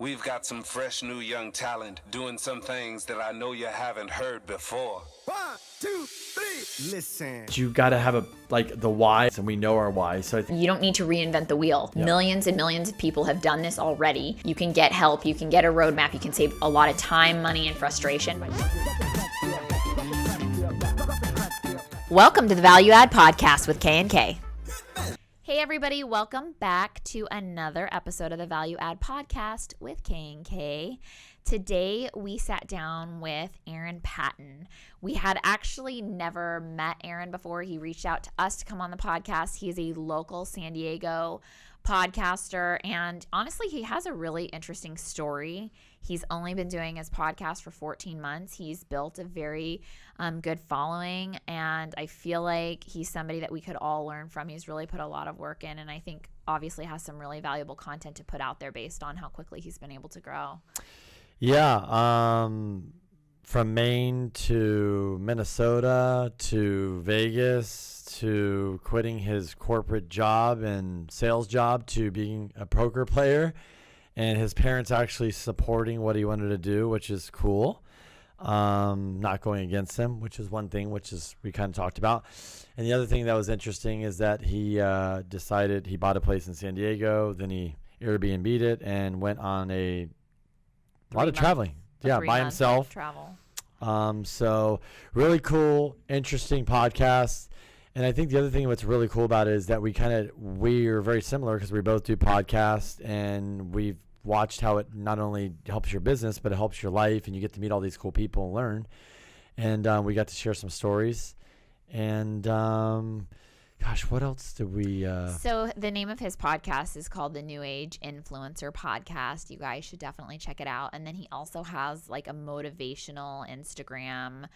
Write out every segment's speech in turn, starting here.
We've got some fresh new young talent doing some things that I know you haven't heard before. 1, 2, 3, listen. You got to have the why, and we know our why. So you don't need to reinvent the wheel. Yep. Millions and millions of people have done this already. You can get help, you can get a roadmap, you can save a lot of time, money, and frustration. Welcome to the Value Add Podcast with K&K. Hey everybody, welcome back to another episode of the Value Add Podcast with K&K. Today we sat down with Aaron Patton. We had actually never met Aaron before. He reached out to us to come on the podcast. He is a local San Diego podcaster, and honestly, he has a really interesting story. He's only been doing his podcast for 14 months. He's built a very good following, and I feel like he's somebody that we could all learn from. He's really put a lot of work in, and I think obviously has some really valuable content to put out there based on how quickly he's been able to grow. Yeah, from Maine to Minnesota to Vegas to quitting his corporate job and sales job to being a poker player, and his parents actually supporting what he wanted to do, which is cool. Not going against him, which is one thing, which is we kind of talked about. And the other thing that was interesting is that he decided he bought a place in San Diego, then he Airbnb'd it and went on a lot of traveling. Yeah, by himself. Travel. So really cool, interesting podcast. And I think the other thing what's really cool about it is that we are very similar because we both do podcasts, and we've watched how it not only helps your business, but it helps your life, and you get to meet all these cool people and learn. And we got to share some stories. And gosh, what else did we So the name of his podcast is called the New Age Influencer Podcast. You guys should definitely check it out. And then he also has like a motivational Instagram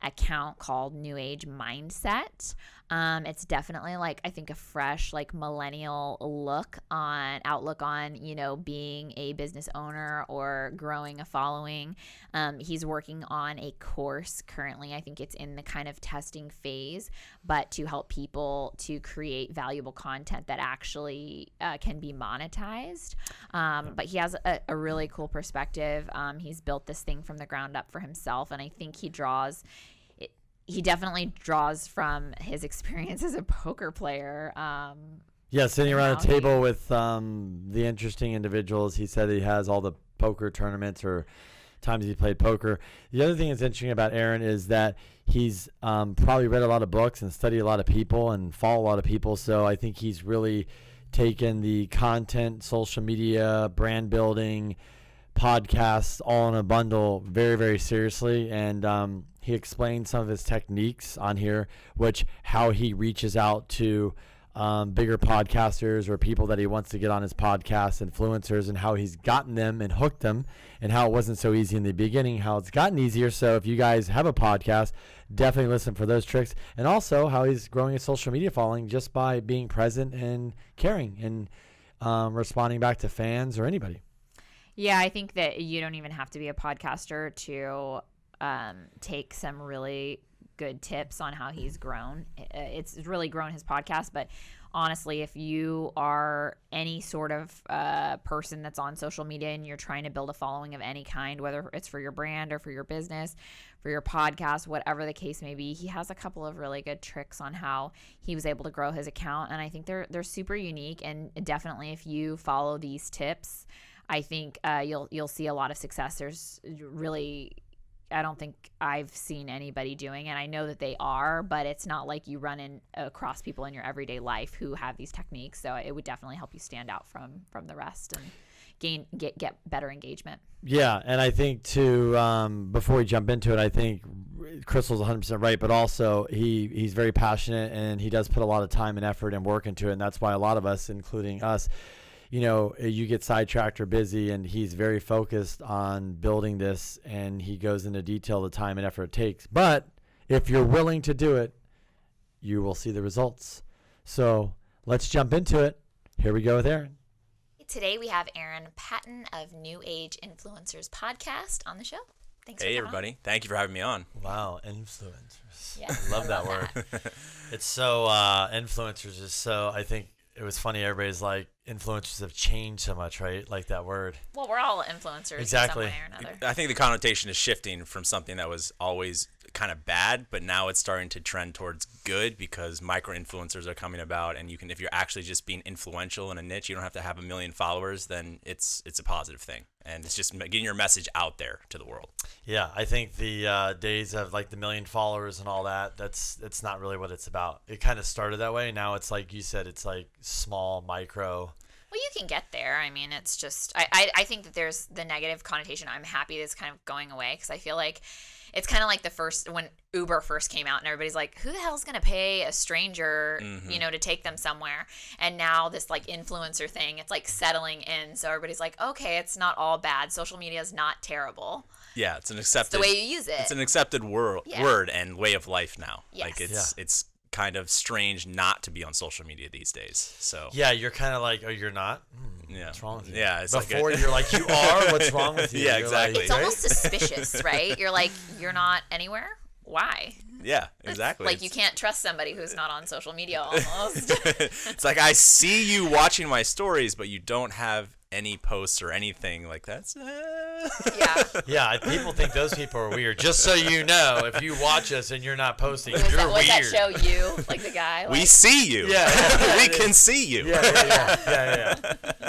account called New Age Mindset. It's definitely like, I think, a fresh like millennial outlook on, being a business owner or growing a following. He's working on a course currently. I think it's in the kind of testing phase, but to help people to create valuable content that actually can be monetized. But he has a really cool perspective. He's built this thing from the ground up for himself, and I think he definitely draws from his experience as a poker player. Sitting around a table with the interesting individuals. He said he has all the poker tournaments or times he played poker. The other thing that's interesting about Aaron is that he's probably read a lot of books and studied a lot of people and followed a lot of people. So I think he's really taken the content, social media, brand building, podcasts all in a bundle very, very seriously. And he explained some of his techniques on here, how he reaches out to bigger podcasters or people that he wants to get on his podcast, influencers, and how he's gotten them and hooked them, and how it wasn't so easy in the beginning, how it's gotten easier. So if you guys have a podcast, definitely listen for those tricks. And also how he's growing a social media following just by being present and caring and responding back to fans or anybody. Yeah, I think that you don't even have to be a podcaster to take some really good tips on how he's grown. It's really grown his podcast, but honestly, if you are any sort of person that's on social media and you're trying to build a following of any kind, whether it's for your brand or for your business, for your podcast, whatever the case may be, he has a couple of really good tricks on how he was able to grow his account, and I think they're super unique. And definitely, if you follow these tips, I think you'll see a lot of success. There's really, I don't think I've seen anybody doing it. I know that they are, but it's not like you run across people in your everyday life who have these techniques. So it would definitely help you stand out from the rest and get better engagement. Yeah, and I think too, before we jump into it, I think Crystal's 100% right, but also he's very passionate, and he does put a lot of time and effort and work into it, and that's why a lot of us, including us, you get sidetracked or busy, and he's very focused on building this, and he goes into detail the time and effort it takes. But if you're willing to do it, you will see the results. So let's jump into it. Here we go with Aaron. Today we have Aaron Patton of New Age Influencers Podcast on the show. Thanks for coming everybody. on. Thank you for having me on. Wow, influencers. Yeah, I love that word. It's so, influencers is so, I think, it was funny. Everybody's like, influencers have changed so much, right? Like that word. Well, we're all influencers Exactly. in some way or another. I think the connotation is shifting from something that was always kind of bad, but now it's starting to trend towards good because micro influencers are coming about, and you can, if you're actually just being influential in a niche, you don't have to have 1 million followers, then it's a positive thing, and it's just getting your message out there to the world. Yeah, I think the days of like the 1 million followers and all that, it's not really what it's about. It kind of started that way. Now it's like you said, it's like small, micro. Well, you can get there. I mean, it's just I think that there's the negative connotation. I'm happy that's kind of going away because I feel like it's kind of like when Uber first came out and everybody's like, who the hell's going to pay a stranger, to take them somewhere? And now this like influencer thing, it's like settling in. So everybody's like, okay, it's not all bad. Social media is not terrible. Yeah, it's an accepted. It's the way you use it. It's an accepted word and way of life now. Yes. Like it's kind of strange not to be on social media these days. So yeah, you're kind of like, oh, you're not. Yeah, what's wrong with you? Yeah, it's before like you're like, you are. What's wrong with you? Yeah, You're exactly. like, It's almost suspicious, right? You're like, you're not anywhere. Why? Yeah, exactly. Like you can't trust somebody who's not on social media almost. It's like I see you watching my stories, but you don't have any posts or anything like that. Yeah. Yeah, people think those people are weird. Just so you know, if you watch us and you're not posting, Was you're that weird. show you? Like the guy? We Like, see you. Yeah. We can see you. Yeah.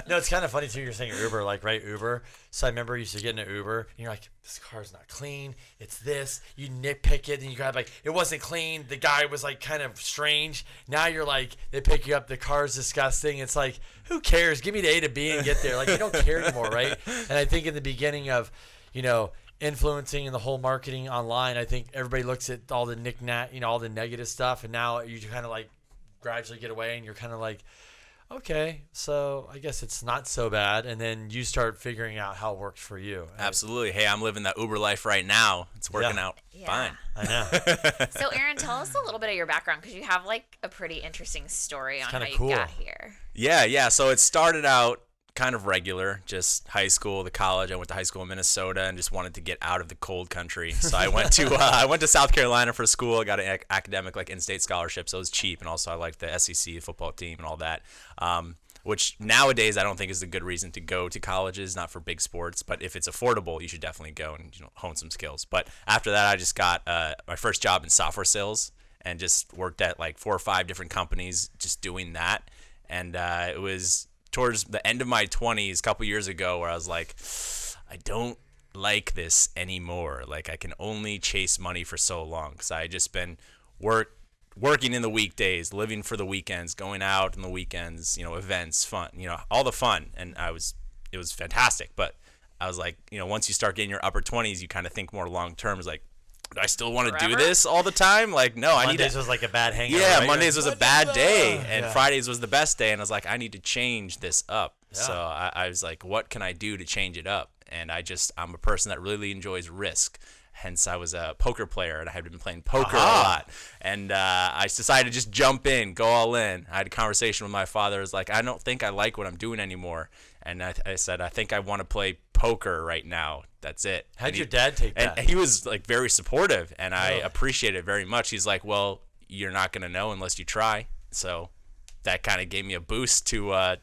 No, it's kind of funny too. You're saying Uber, like, right? Uber. So I remember you used to get in an Uber, and you're like, this car's not clean. It's this. You nitpick it, and you grab like, it wasn't clean. The guy was like kind of strange. Now you're like, they pick you up. The car's disgusting. It's like, who cares? Give me the A to B and get there. Like you don't care anymore, right? And I think in the beginning of, influencing and the whole marketing online, I think everybody looks at all the knick-knack, all the negative stuff, and now you kind of like gradually get away, and you're kind of like, okay, so I guess it's not so bad, and then you start figuring out how it works for you. Absolutely. Hey, I'm living that Uber life right now. It's working out fine. I know. So, Aaron, tell us a little bit of your background because you have like a pretty interesting story on how you cool. got here. Yeah. So it started out kind of regular, just high school, the college. I went to high school in Minnesota and just wanted to get out of the cold country. So I went to South Carolina for school. I got an academic like in-state scholarship, so it was cheap, and also I liked the SEC football team and all that. Which nowadays I don't think is a good reason to go to colleges, not for big sports, but if it's affordable, you should definitely go and hone some skills. But after that, I just got my first job in software sales and just worked at like 4 or 5 different companies just doing that. And it was towards the end of my 20s, a couple years ago, where I was like, I don't like this anymore. Like I can only chase money for so long because I just been working in the weekdays, living for the weekends, going out on the weekends, events, fun, all the fun. And it was fantastic. But I was like, once you start getting your upper 20s, you kind of think more long term. It's like, do I still want to do this all the time? Like, no, Mondays was like a bad hangout. Yeah, right? Mondays was a bad day, and Yeah. Fridays was the best day. And I was like, I need to change this up. Yeah. So I was like, what can I do to change it up? And I'm a person that really enjoys risk. Hence, I was a poker player, and I had been playing poker a lot. And I decided to just jump in, go all in. I had a conversation with my father. I was like, I don't think I like what I'm doing anymore. And I said, I think I want to play poker right now. That's it. How'd your dad take that? And he was like very supportive, and I appreciate it very much. He's like, well, you're not going to know unless you try. So that kind of gave me a boost to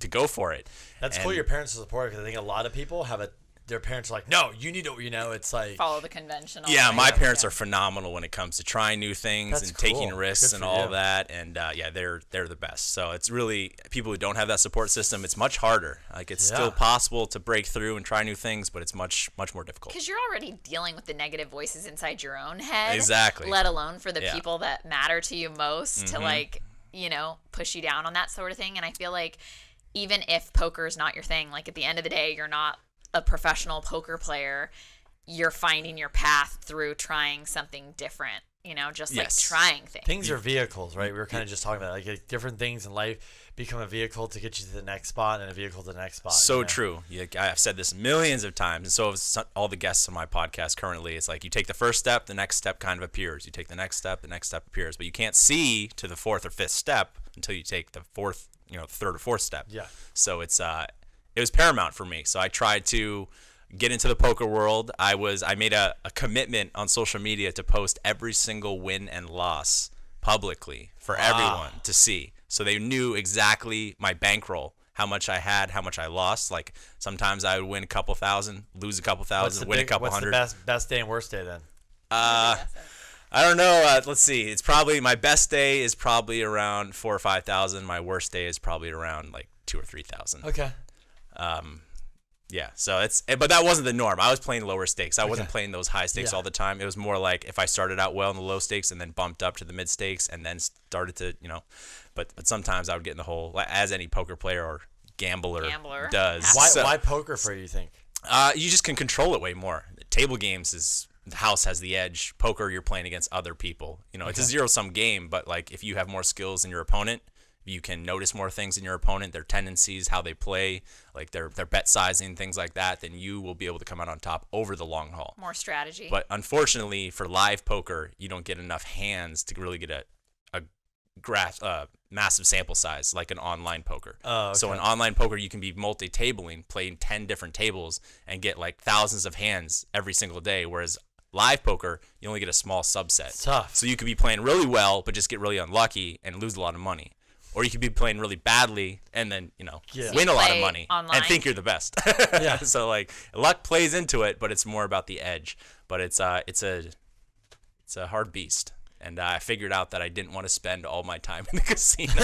go for it. That's cool. Your parents are supportive because I think a lot of people have their parents are like, no, you need to, it's like. Follow the conventional. Yeah, way. my parents are phenomenal when it comes to trying new things That's and taking cool. risks Good and for all you. that. And they're the best. So it's really people who don't have that support system. It's much harder. Like it's still possible to break through and try new things, but it's much more difficult. Because you're already dealing with the negative voices inside your own head. Exactly. Let alone for the people that matter to you most to Mm-hmm. push you down on that sort of thing. And I feel like even if poker is not your thing, like at the end of the day, you're not a professional poker player. You're finding your path through trying something different, just like trying things. Things are vehicles, right? We were kind of just talking about like different things in life become a vehicle to get you to the next spot and a vehicle to the next spot. So true. I've said this millions of times, and so have all the guests on my podcast currently. It's like you take the first step, the next step kind of appears. You take the next step, the next step appears. But you can't see to the 4th or 5th step until you take the 4th, 3rd or 4th step. Yeah. So it was paramount for me. So I tried to get into the poker world. I made a commitment on social media to post every single win and loss publicly for everyone to see. So they knew exactly my bankroll, how much I had, how much I lost. Like sometimes I would win a couple thousand, lose a couple thousand, win a couple hundred. What's the best day and worst day then? I don't know. Let's see. It's probably my best day is probably around 4,000 or 5,000. My worst day is probably around like 2,000 or 3,000. Okay. Yeah. So but that wasn't the norm. I was playing lower stakes. I wasn't playing those high stakes all the time. It was more like if I started out well in the low stakes and then bumped up to the mid stakes and then started to, but sometimes I would get in the hole, as any poker player or gambler does. Why poker for you think? You just can control it way more. Table games is. The house has the edge. Poker, you're playing against other people. It's a zero-sum game, but like if you have more skills than your opponent, you can notice more things in your opponent, their tendencies, how they play, like their bet sizing, things like that, then you will be able to come out on top over the long haul. More strategy. But unfortunately, for live poker, you don't get enough hands to really get a massive sample size like an online poker. Oh, okay. So in online poker, you can be multi-tabling, playing 10 different tables, and get like thousands of hands every single day, whereas live poker, you only get a small subset. It's tough. So you could be playing really well, but just get really unlucky and lose a lot of money. Or you could be playing really badly and then, win a lot of money online. and think you're the best. Yeah. So like luck plays into it, but it's more about the edge. But it's a hard beast. And I figured out that I didn't want to spend all my time in the casinos.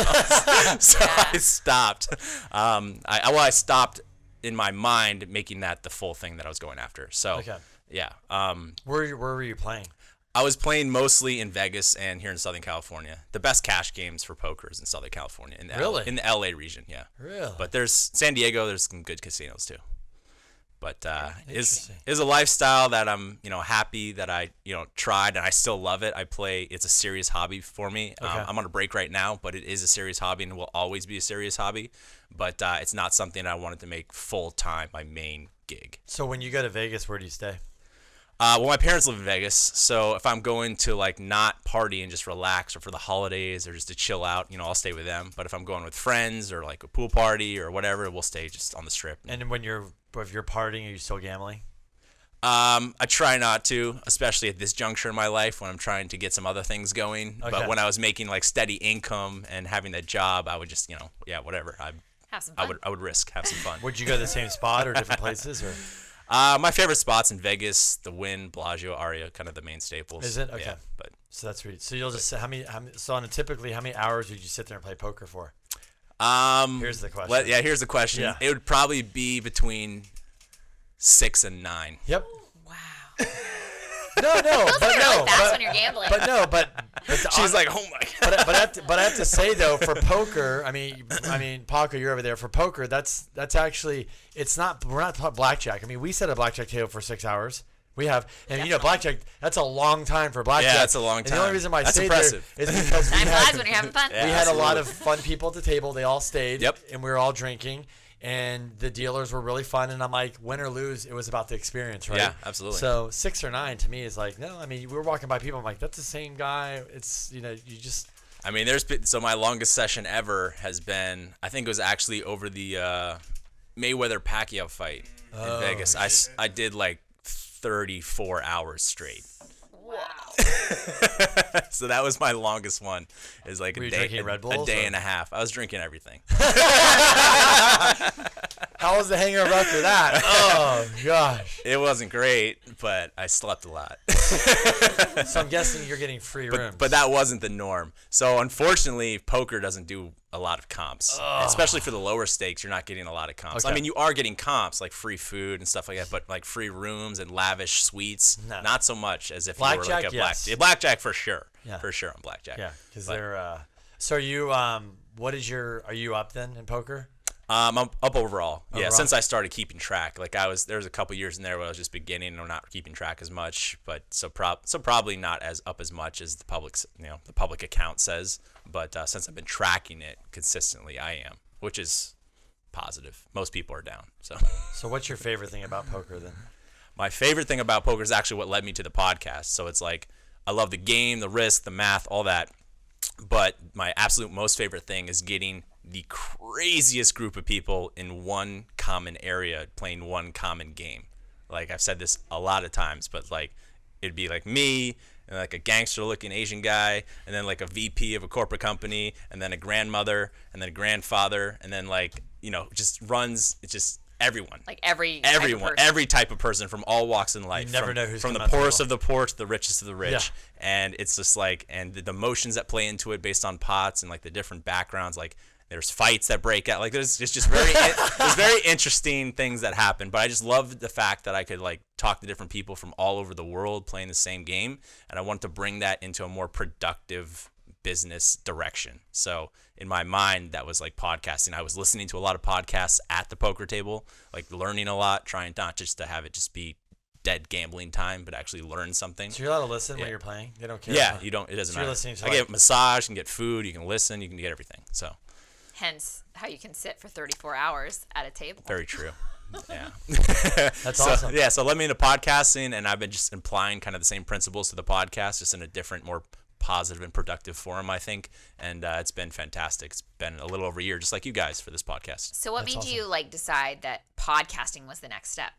So I stopped. I stopped in my mind making that the full thing that I was going after. So yeah. Where were you playing? I was playing mostly in Vegas and here in Southern California. The best cash games for poker is in Southern California. In the in the LA region, yeah. Really? But there's San Diego, there's some good casinos too. But is a lifestyle that I'm, happy that I, tried and I still love it. It's a serious hobby for me. Okay. I'm on a break right now, but it is a serious hobby and will always be a serious hobby. But it's not something I wanted to make full time my main gig. So when you go to Vegas, where do you stay? Well, my parents live in Vegas, so if I'm going to like not party and just relax or for the holidays or just to chill out, I'll stay with them. But if I'm going with friends or like a pool party or whatever, we'll stay just on the strip. And if you're partying, are you still gambling? I try not to, especially at this juncture in my life when I'm trying to get some other things going. Okay. But when I was making like steady income and having that job, I would just, whatever. Have some fun. I would risk, have some fun. Would you go to the same spot or different places? Or my favorite spots in Vegas, the Wynn, Bellagio, Aria, kind of the main staples. Is it? Okay. Yeah, but so that's sweet. So you'll just how many typically how many hours would you sit there and play poker for? Here's the question. Here's the question. Yeah. It would probably be between 6 and 9. Yep. Wow. No, but no. That's when you're gambling. But no, but She's like, oh my god. But I have to say though, for poker, I mean, Paco, you're over there. For poker, that's actually we're not talking blackjack. I mean, we set a blackjack table for 6 hours. We have, and blackjack. That's a long time for blackjack. Yeah, that's a long time. And the only reason why I that's stayed impressive. there is because Time flies when you're having fun. Yeah, we had a lot absolutely. of fun people at the table. They all stayed. Yep. And we were all drinking. And the dealers were really fun. And I'm like, win or lose, it was about the experience, right? Yeah, absolutely. So 6 or 9 to me is like, no, I mean, we were walking by people. I'm like, that's the same guy. It's, you just. I mean, so my longest session ever has been, I think it was actually over the Mayweather-Pacquiao fight in Vegas. I did like 34 hours straight. Wow. So that was my longest one. Is like Were a you day, drinking Red Bulls, a day or? and a half. I was drinking everything. How was the hangover after that? Oh, gosh. It wasn't great, but I slept a lot. So I'm guessing you're getting free rooms. But that wasn't the norm. So unfortunately, poker doesn't do a lot of comps, especially for the lower stakes. You're not getting a lot of comps. Okay. I mean, you are getting comps like free food and stuff like that, but like free rooms and lavish suites, No. not so much as if Blackjack, you were like a yes. blackjack for sure. Yeah. For sure on blackjack. Yeah, because But- they're. So are you? Are you up then in poker? I'm up overall. Yeah, Overall? since I started keeping track. Like there was a couple years in there where I was just beginning and not keeping track as much, but so probably not as up as much as the public account says. But since I've been tracking it consistently, I am, which is positive. Most people are down. So what's your favorite thing about poker then? My favorite thing about poker is actually what led me to the podcast. So it's like I love the game, the risk, the math, all that. But my absolute most favorite thing is getting the craziest group of people in one common area playing one common game. Like I've said this a lot of times, but like it'd be like me and like a gangster-looking Asian guy, and then like a VP of a corporate company, and then a grandmother, and then a grandfather, and then like just runs. It's just everyone. Like everyone, every type of person from all walks in life. You never know who's from the coming out the poorest door. of the poor to the richest of the rich. Yeah. And it's just like, and the emotions that play into it based on pots and like the different backgrounds, like there's fights that break out. Like there's just there's very interesting things that happen. But I just love the fact that I could like talk to different people from all over the world playing the same game, and I want to bring that into a more productive business direction. So in my mind, that was like podcasting. I was listening to a lot of podcasts at the poker table, like learning a lot, trying not just to have it just be dead gambling time, but actually learn something. So you're allowed to listen when you're playing? They don't care? Yeah, you don't. It doesn't So you're matter. listening to I get a massage, you can get food, you can listen, you can get everything. So Hence how you can sit for 34 hours at a table. very true. Yeah. That's awesome. Yeah, so led me into podcasting, and I've been just applying kind of the same principles to the podcast, just in a different, more positive and productive form, I think. And it's been fantastic. It's been a little over a year, just like you guys, for this podcast. So what made you like decide that podcasting was the next step?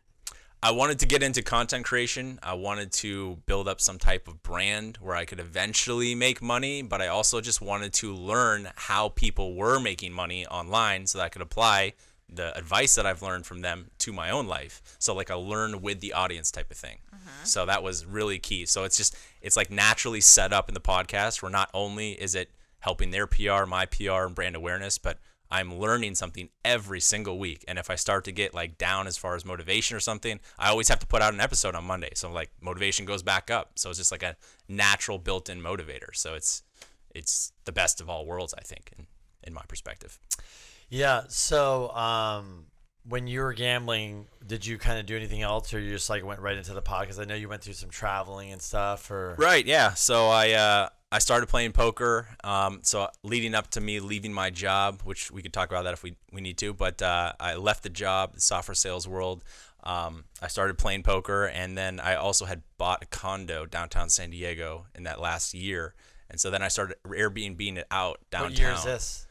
I wanted to get into content creation. I wanted to build up some type of brand where I could eventually make money, but I also just wanted to learn how people were making money online so that I could apply the advice that I've learned from them to my own life. So like a learn with the audience type of thing. So that was really key. So it's like naturally set up in the podcast where not only is it helping their PR, my PR, and brand awareness, but I'm learning something every single week. And if I start to get like down as far as motivation or something, I always have to put out an episode on Monday. So like motivation goes back up. So it's just like a natural built-in motivator. So it's the best of all worlds, I think, in my perspective. Yeah. So when you were gambling, did you kind of do anything else, or you just like went right into the pod? Because I know you went through some traveling and stuff. Or Right. Yeah. So I started playing poker. So leading up to me leaving my job, which we could talk about that if we need to, but I left the job, the software sales world. I started playing poker, and then I also had bought a condo downtown San Diego in that last year. And so then I started Airbnb-ing it out downtown. What year is this?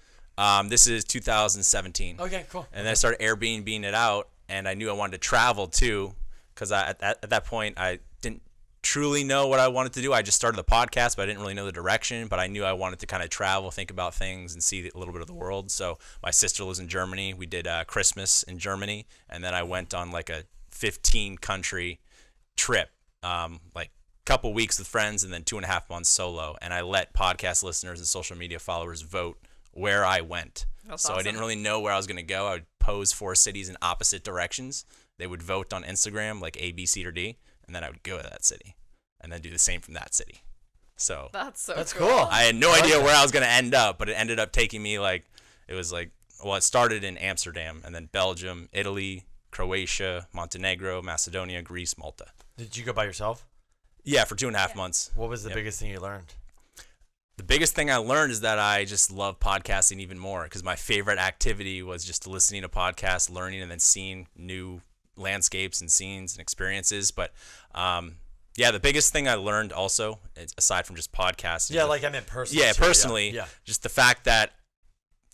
This is 2017. Okay, cool. And then I started Airbnb-ing it out, and I knew I wanted to travel too, because at that point I didn't truly know what I wanted to do. I just started the podcast, but I didn't really know the direction. But I knew I wanted to kind of travel, think about things, and see a little bit of the world. So my sister lives in Germany. We did Christmas in Germany, and then I went on like a 15-country trip, like a couple weeks with friends, and then 2.5 months solo. And I let podcast listeners and social media followers vote where I went. That's so awesome. I didn't really know where I was going to go. I would pose 4 cities in opposite directions. They would vote on Instagram, like A, B, C, or D, and then I would go to that city and then do the same from that city. So That's cool. I had no idea where I was going to end up, but it ended up taking me it started in Amsterdam, and then Belgium, Italy, Croatia, Montenegro, Macedonia, Greece, Malta. Did you go by yourself? Yeah, for 2.5 months. What was the biggest thing you learned? The biggest thing I learned is that I just love podcasting even more, because my favorite activity was just listening to podcasts, learning, and then seeing new landscapes and scenes and experiences. But the biggest thing I learned also, aside from just podcasting. Yeah, like I meant personally. Yeah, too. personally. Yeah. Just the fact that,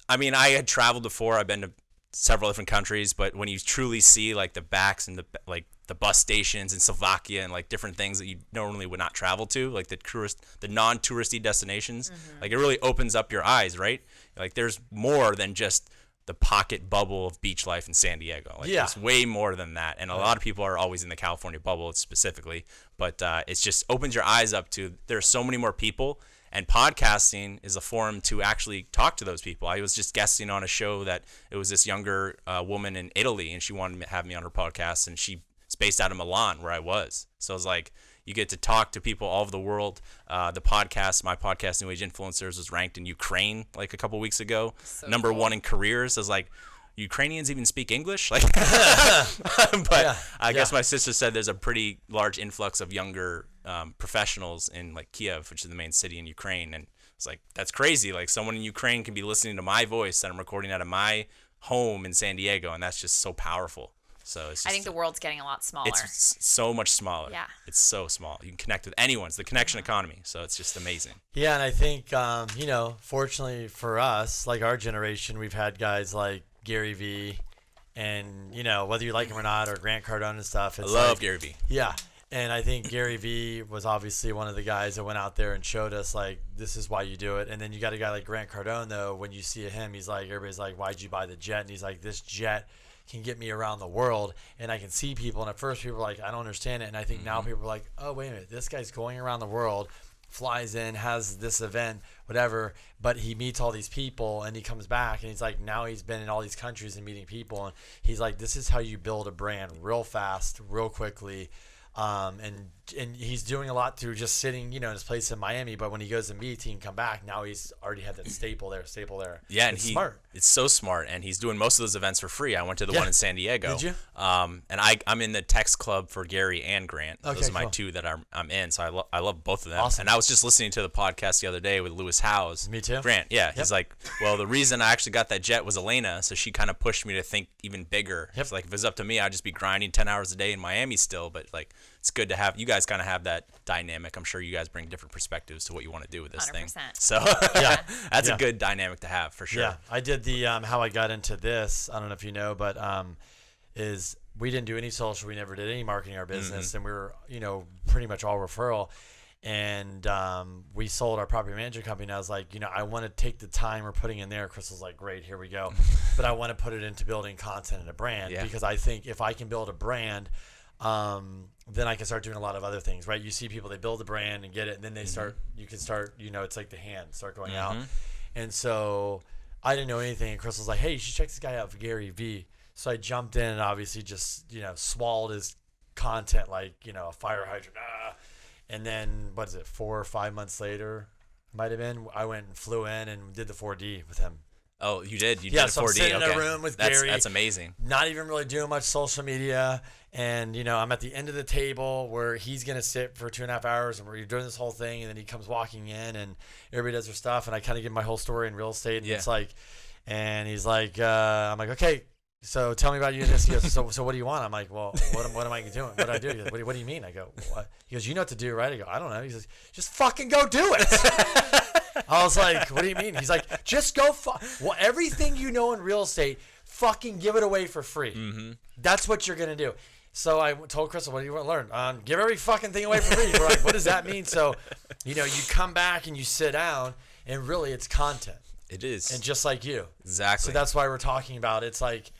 I mean, I had traveled before. I've been to several different countries, but when you truly see like the backs and the bus stations in Slovakia and like different things that you normally would not travel to, like the non-touristy destinations, like it really opens up your eyes, right? Like there's more than just the pocket bubble of beach life in San Diego. Like there's way more than that. And a lot of people are always in the California bubble specifically, but it's just opens your eyes up to there's so many more people. And podcasting is a forum to actually talk to those people. I was just guesting on a show that it was this younger woman in Italy, and she wanted to have me on her podcast, and she's based out of Milan, where I was. So it's like you get to talk to people all over the world. My podcast, New Age Influencers, was ranked in Ukraine like a couple weeks ago. So number one in careers. I was like, Ukrainians even speak English? Like, but I guess my sister said there's a pretty large influx of younger professionals in like Kiev, which is the main city in Ukraine. And it's like, that's crazy. Like someone in Ukraine can be listening to my voice that I'm recording out of my home in San Diego. And that's just so powerful. So it's just, I think the world's getting a lot smaller. It's so much smaller. Yeah. It's so small. You can connect with anyone. It's the connection economy. So it's just amazing. Yeah, and I think, fortunately for us, like our generation, we've had guys like Gary Vee and, whether you like him or not, or Grant Cardone and stuff. I love Gary Vee. Yeah. And I think Gary Vee was obviously one of the guys that went out there and showed us, like, this is why you do it. And then you got a guy like Grant Cardone, though. When you see him, he's like, everybody's like, why'd you buy the jet? And he's like, this jet can get me around the world, and I can see people. And at first, people were like, I don't understand it. And I think now people are like, oh, wait a minute, this guy's going around the world, flies in, has this event, whatever, but he meets all these people, and he comes back, and he's like, now he's been in all these countries and meeting people, and he's like, this is how you build a brand real fast, real quickly. And he's doing a lot through just sitting, in his place in Miami. But when he goes to meet, he can come back. Now he's already had that staple there. Yeah, and it's smart. It's so smart, and he's doing most of those events for free. I went to the one in San Diego. Did you? And I'm in the text club for Gary and Grant. Okay, those are my cool. two that I'm in. So I love both of them. Awesome. And I was just listening to the podcast the other day with Lewis Howes. Me too. Grant, yeah. He's like, well, the reason I actually got that jet was Elena, so she kind of pushed me to think even bigger. Yep. It's like, if it was up to me, I'd just be grinding 10 hours a day in Miami still. But like, it's good to have you guys kind of have that dynamic. I'm sure you guys bring different perspectives to what you want to do with this 100%. thing. So that's a good dynamic to have for sure. Yeah, I did the how I got into this. I don't know if you know, but is we didn't do any social. We never did any marketing in our business, and we were pretty much all referral. And we sold our property management company. And I was like, I want to take the time we're putting in there. Crystal's like, great, here we go. But I want to put it into building content and a brand because I think if I can build a brand, then I can start doing a lot of other things, right? You see people, they build a brand and get it, and then they start, you can start, it's like the hand, start going out. And so I didn't know anything, and Crystal's like, hey, you should check this guy out for Gary Vee. So I jumped in and obviously just, swallowed his content like, a fire hydrant. And then, 4 or 5 months later, might have been, I went and flew in and did the 4D with him. Oh, you did? You Yeah, did a so 4D? I'm sitting in Okay. a room with That's Gary. That's amazing. Not even really doing much social media. And, I'm at the end of the table where he's going to sit for 2.5 hours and we're doing this whole thing. And then he comes walking in and everybody does their stuff. And I kind of give my whole story in real estate. And it's like, and he's like, I'm like, okay, so tell me about you. He goes, so what do you want? I'm like, well, what am I doing? What do I do? He goes, what do you mean? I go, what? He goes, you know what to do, right? I go, I don't know. He says, just fucking go do it. I was like, what do you mean? He's like, just go. Everything you know in real estate, fucking give it away for free. That's what you're going to do. So I told Crystal, what do you want to learn? Give every fucking thing away for free. We're like, what does that mean? So, you come back and you sit down and really it's content. It is. And just like you. Exactly. So that's why we're talking about it's like,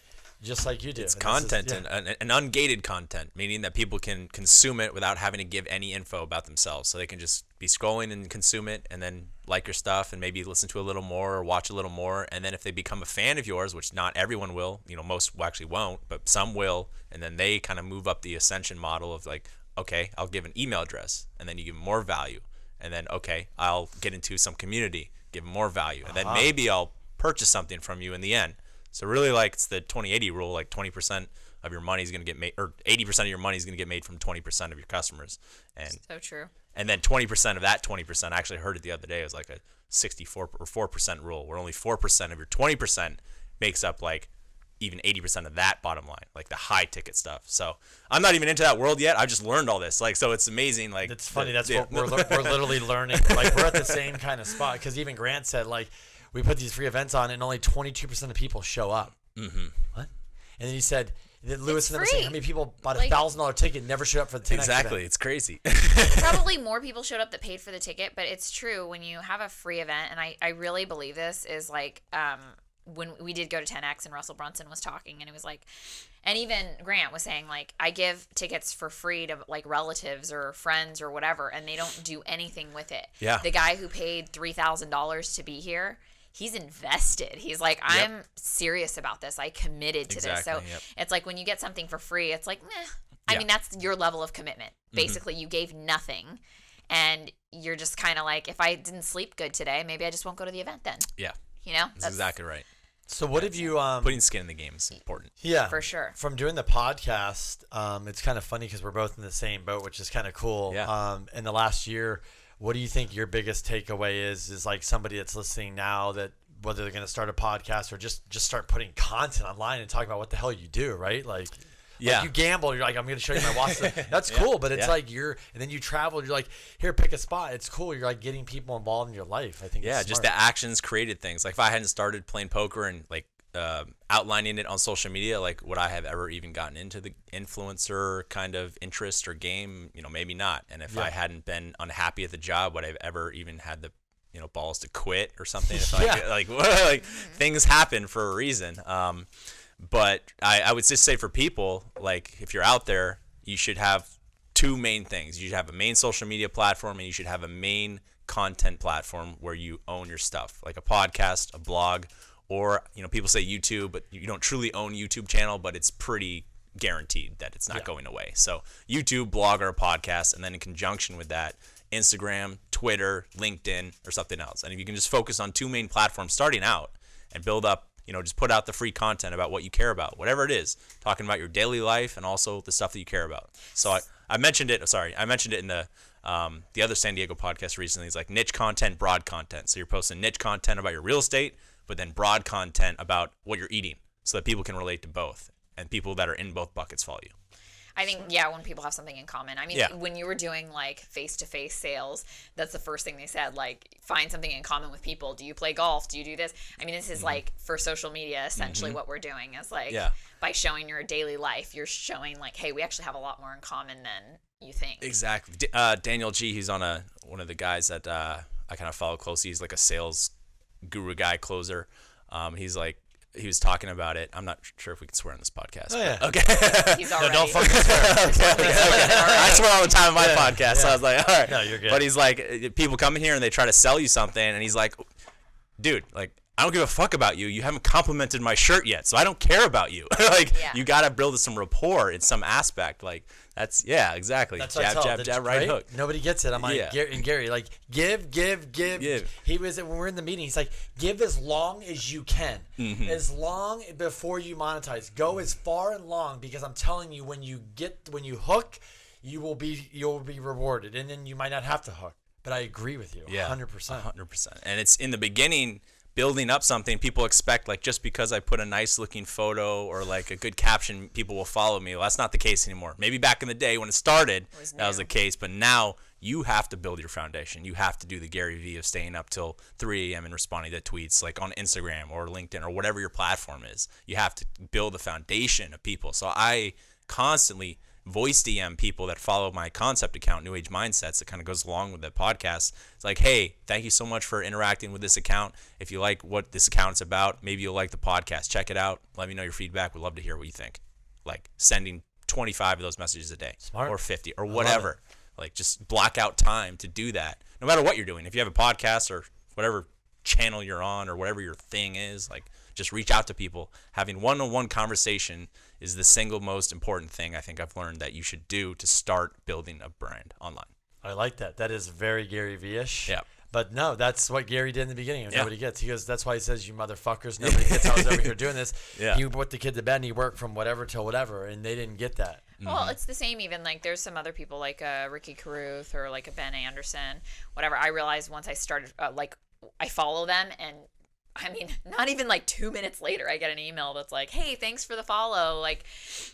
just like you do. It's content and ungated content, meaning that people can consume it without having to give any info about themselves. So they can just be scrolling and consume it and then like your stuff and maybe listen to a little more or watch a little more. And then if they become a fan of yours, which not everyone will, most actually won't, but some will. And then they kind of move up the ascension model of like, okay, I'll give an email address and then you give them more value. And then, okay, I'll get into some community, give them more value. And then maybe I'll purchase something from you in the end. So really, like, it's the 20-80 rule, like 20% of your money is going to get made, or 80% of your money is going to get made from 20% of your customers. And So true. And then 20% of that 20%, I actually heard it the other day, it was like a 64 or 4% rule, where only 4% of your 20% makes up like even 80% of that bottom line, like the high ticket stuff. So I'm not even into that world yet. I've just learned all this. Like, so it's amazing. Like, it's funny. That's what we're literally learning. Like, we're at the same kind of spot. Because even Grant said, like, we put these free events on and only 22% of people show up. What? And then he said that Lewis and them were saying how many people bought a $1,000 ticket and never showed up for the 10X Exactly. event. It's crazy. Probably more people showed up that paid for the ticket, but it's true when you have a free event, and I really believe this is like when we did go to 10X and Russell Brunson was talking, and it was like, and even Grant was saying, like, I give tickets for free to like relatives or friends or whatever, and they don't do anything with it. Yeah. The guy who paid $3,000 to be here, he's invested. He's like, I'm serious about this. I committed to this. So it's like when you get something for free, it's like, meh. I mean, that's your level of commitment. Basically, you gave nothing. And you're just kind of like, if I didn't sleep good today, maybe I just won't go to the event then. Yeah. That's exactly right. So what have you putting skin in the game is important. Yeah, for sure. From doing the podcast, it's kind of funny because we're both in the same boat, which is kind of cool. Yeah. In the last year, what do you think your biggest takeaway is like somebody that's listening now, that whether they're going to start a podcast or just start putting content online and talking about what the hell you do, right? Like you gamble, you're like, I'm going to show you my watch. That's cool, but it's like and then you travel, you're like, here, pick a spot. It's cool. You're like getting people involved in your life. I think. Yeah, it's just smart. the actions created things. Like if I hadn't started playing poker and like outlining it on social media, like would I have ever even gotten into the influencer kind of interest or game? Maybe not. And if I hadn't been unhappy at the job, would I have ever even had the balls to quit or something? If like things happen for a reason. But I would just say for people, like if you're out there, you should have two main things. You should have a main social media platform, and you should have a main content platform where you own your stuff, like a podcast, a blog, or people say YouTube, but you don't truly own YouTube channel, but it's pretty guaranteed that it's not going away. So YouTube, blog, or a podcast, and then in conjunction with that, Instagram, Twitter, LinkedIn, or something else. And if you can just focus on two main platforms starting out and build up, just put out the free content about what you care about, whatever it is, talking about your daily life and also the stuff that you care about. So I mentioned it. I mentioned it in the other San Diego podcast recently. It's like niche content, broad content. So you're posting niche content about your real estate, but then broad content about what you're eating so that people can relate to both and people that are in both buckets follow you. I think, when people have something in common. I mean, when you were doing like face-to-face sales, that's the first thing they said, like find something in common with people. Do you play golf? Do you do this? I mean, this is like for social media, essentially what we're doing is like by showing your daily life, you're showing like, hey, we actually have a lot more in common than you think. Exactly. Daniel G, he's on one of the guys that I kind of follow closely. He's like a sales guru guy, closer. He was talking about it. I'm not sure if we can swear on this podcast. Oh, yeah. Okay. He's already. No, don't fucking swear. Okay. I swear all the time on my podcast. So I was like, all right. No, you're good. But he's like, people come in here and they try to sell you something, and he's like, dude, like, I don't give a fuck about you. You haven't complimented my shirt yet, so I don't care about you. You got to build some rapport in some aspect. Like, that's, exactly. That's jab, right hook. Nobody gets it. I'm like, Gary, like, give. When we're in the meeting, he's like, give as long as you can. Mm-hmm. As long before you monetize. Go as far and long, because I'm telling you, when you hook, you'll be rewarded. And then you might not have to hook. But I agree with you. 100%. 100%. And it's in the beginning, building up something, people expect, like, just because I put a nice looking photo or like a good caption, people will follow me. Well, that's not the case anymore. Maybe back in the day when it started, that was the case. But now you have to build your foundation. You have to do the Gary Vee of staying up till 3 a.m. and responding to tweets, like on Instagram or LinkedIn or whatever your platform is. You have to build a foundation of people. So I constantly voice DM people that follow my concept account, New Age Mindsets, that kind of goes along with the podcast. It's like, hey, thank you so much for interacting with this account. If you like what this account's about, maybe you'll like the podcast. Check it out. Let me know your feedback. We'd love to hear what you think. Like sending 25 of those messages a day. Smart. Or 50 or whatever. Like just block out time to do that. No matter what you're doing. If you have a podcast or whatever channel you're on or whatever your thing is, like just reach out to people. Having one-on-one conversation is the single most important thing I think I've learned that you should do to start building a brand online. I like that. That is very Gary Vee-ish. Yeah. But no, that's what Gary did in the beginning. Nobody gets. He goes, that's why he says, you motherfuckers, nobody gets. I was over here doing this. Yeah. He put the kid to bed and he worked from whatever till whatever, and they didn't get that. Well, it's the same even, like, there's some other people like Ricky Carruth or like a Ben Anderson, whatever. I realized once I started, I follow them, and I mean, not even like 2 minutes later, I get an email that's like, hey, thanks for the follow. Like,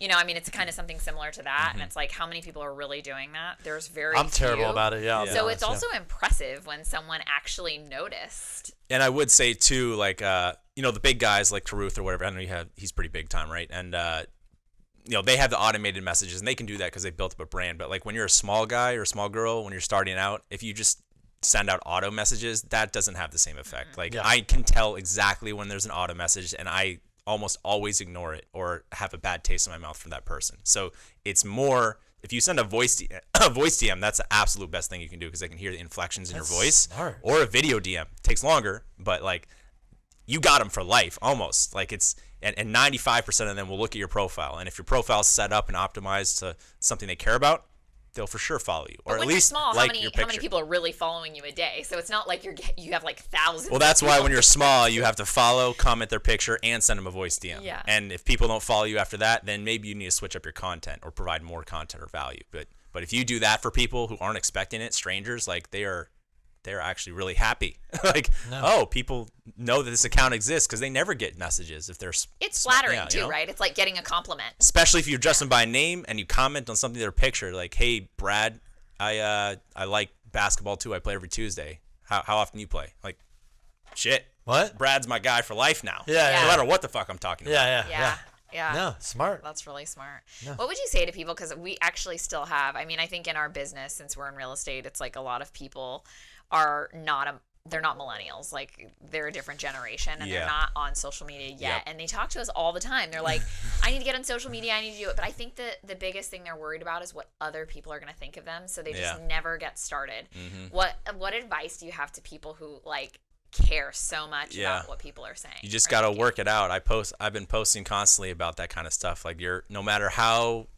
I mean, it's kind of something similar to that. And it's like, how many people are really doing that? There's very I'm few. terrible about it, yeah. So it's also impressive when someone actually noticed. And I would say, too, like, the big guys like Carruth or whatever, I know he's pretty big time, right? And, they have the automated messages, and they can do that because they built up a brand. But, like, when you're a small guy or a small girl, when you're starting out, if you just send out auto messages, that doesn't have the same effect. Like, I can tell exactly when there's an auto message, and I almost always ignore it or have a bad taste in my mouth from that person. So it's more, if you send a voice DM, that's the absolute best thing you can do, because they can hear the inflections in your voice. Smart. Or a video DM. It takes longer, but like, you got them for life almost. Like, it's, and 95% of them will look at your profile, and if your profile's set up and optimized to something they care about, they'll for sure follow you, or but at least small, like your picture. How many people are really following you a day? So it's not like you have like thousands. Well, that's why when you're small, you have to follow, comment their picture, and send them a voice DM. Yeah. And if people don't follow you after that, then maybe you need to switch up your content or provide more content or value. But if you do that for people who aren't expecting it, strangers, like they're actually really happy. Like, people know that this account exists, because they never get messages if they're. It's flattering too, right? It's like getting a compliment. Especially if you address them by name and you comment on something their picture, like, hey, Brad, I like basketball too. I play every Tuesday. How often you play? Like, shit. What? Brad's my guy for life now. Yeah. No matter what the fuck I'm talking about. Yeah. No, smart. That's really smart. No. What would you say to people? Because we actually still have, I mean, I think in our business, since we're in real estate, it's like a lot of people are they're not millennials. Like, they're a different generation, and they're not on social media yet. Yep. And they talk to us all the time. They're like, I need to get on social media. I need to do it. But I think that the biggest thing they're worried about is what other people are going to think of them. So they just never get started. What advice do you have to people who, like, care so much about what people are saying? You just got to work it out. I've been posting constantly about that kind of stuff. Like, no matter how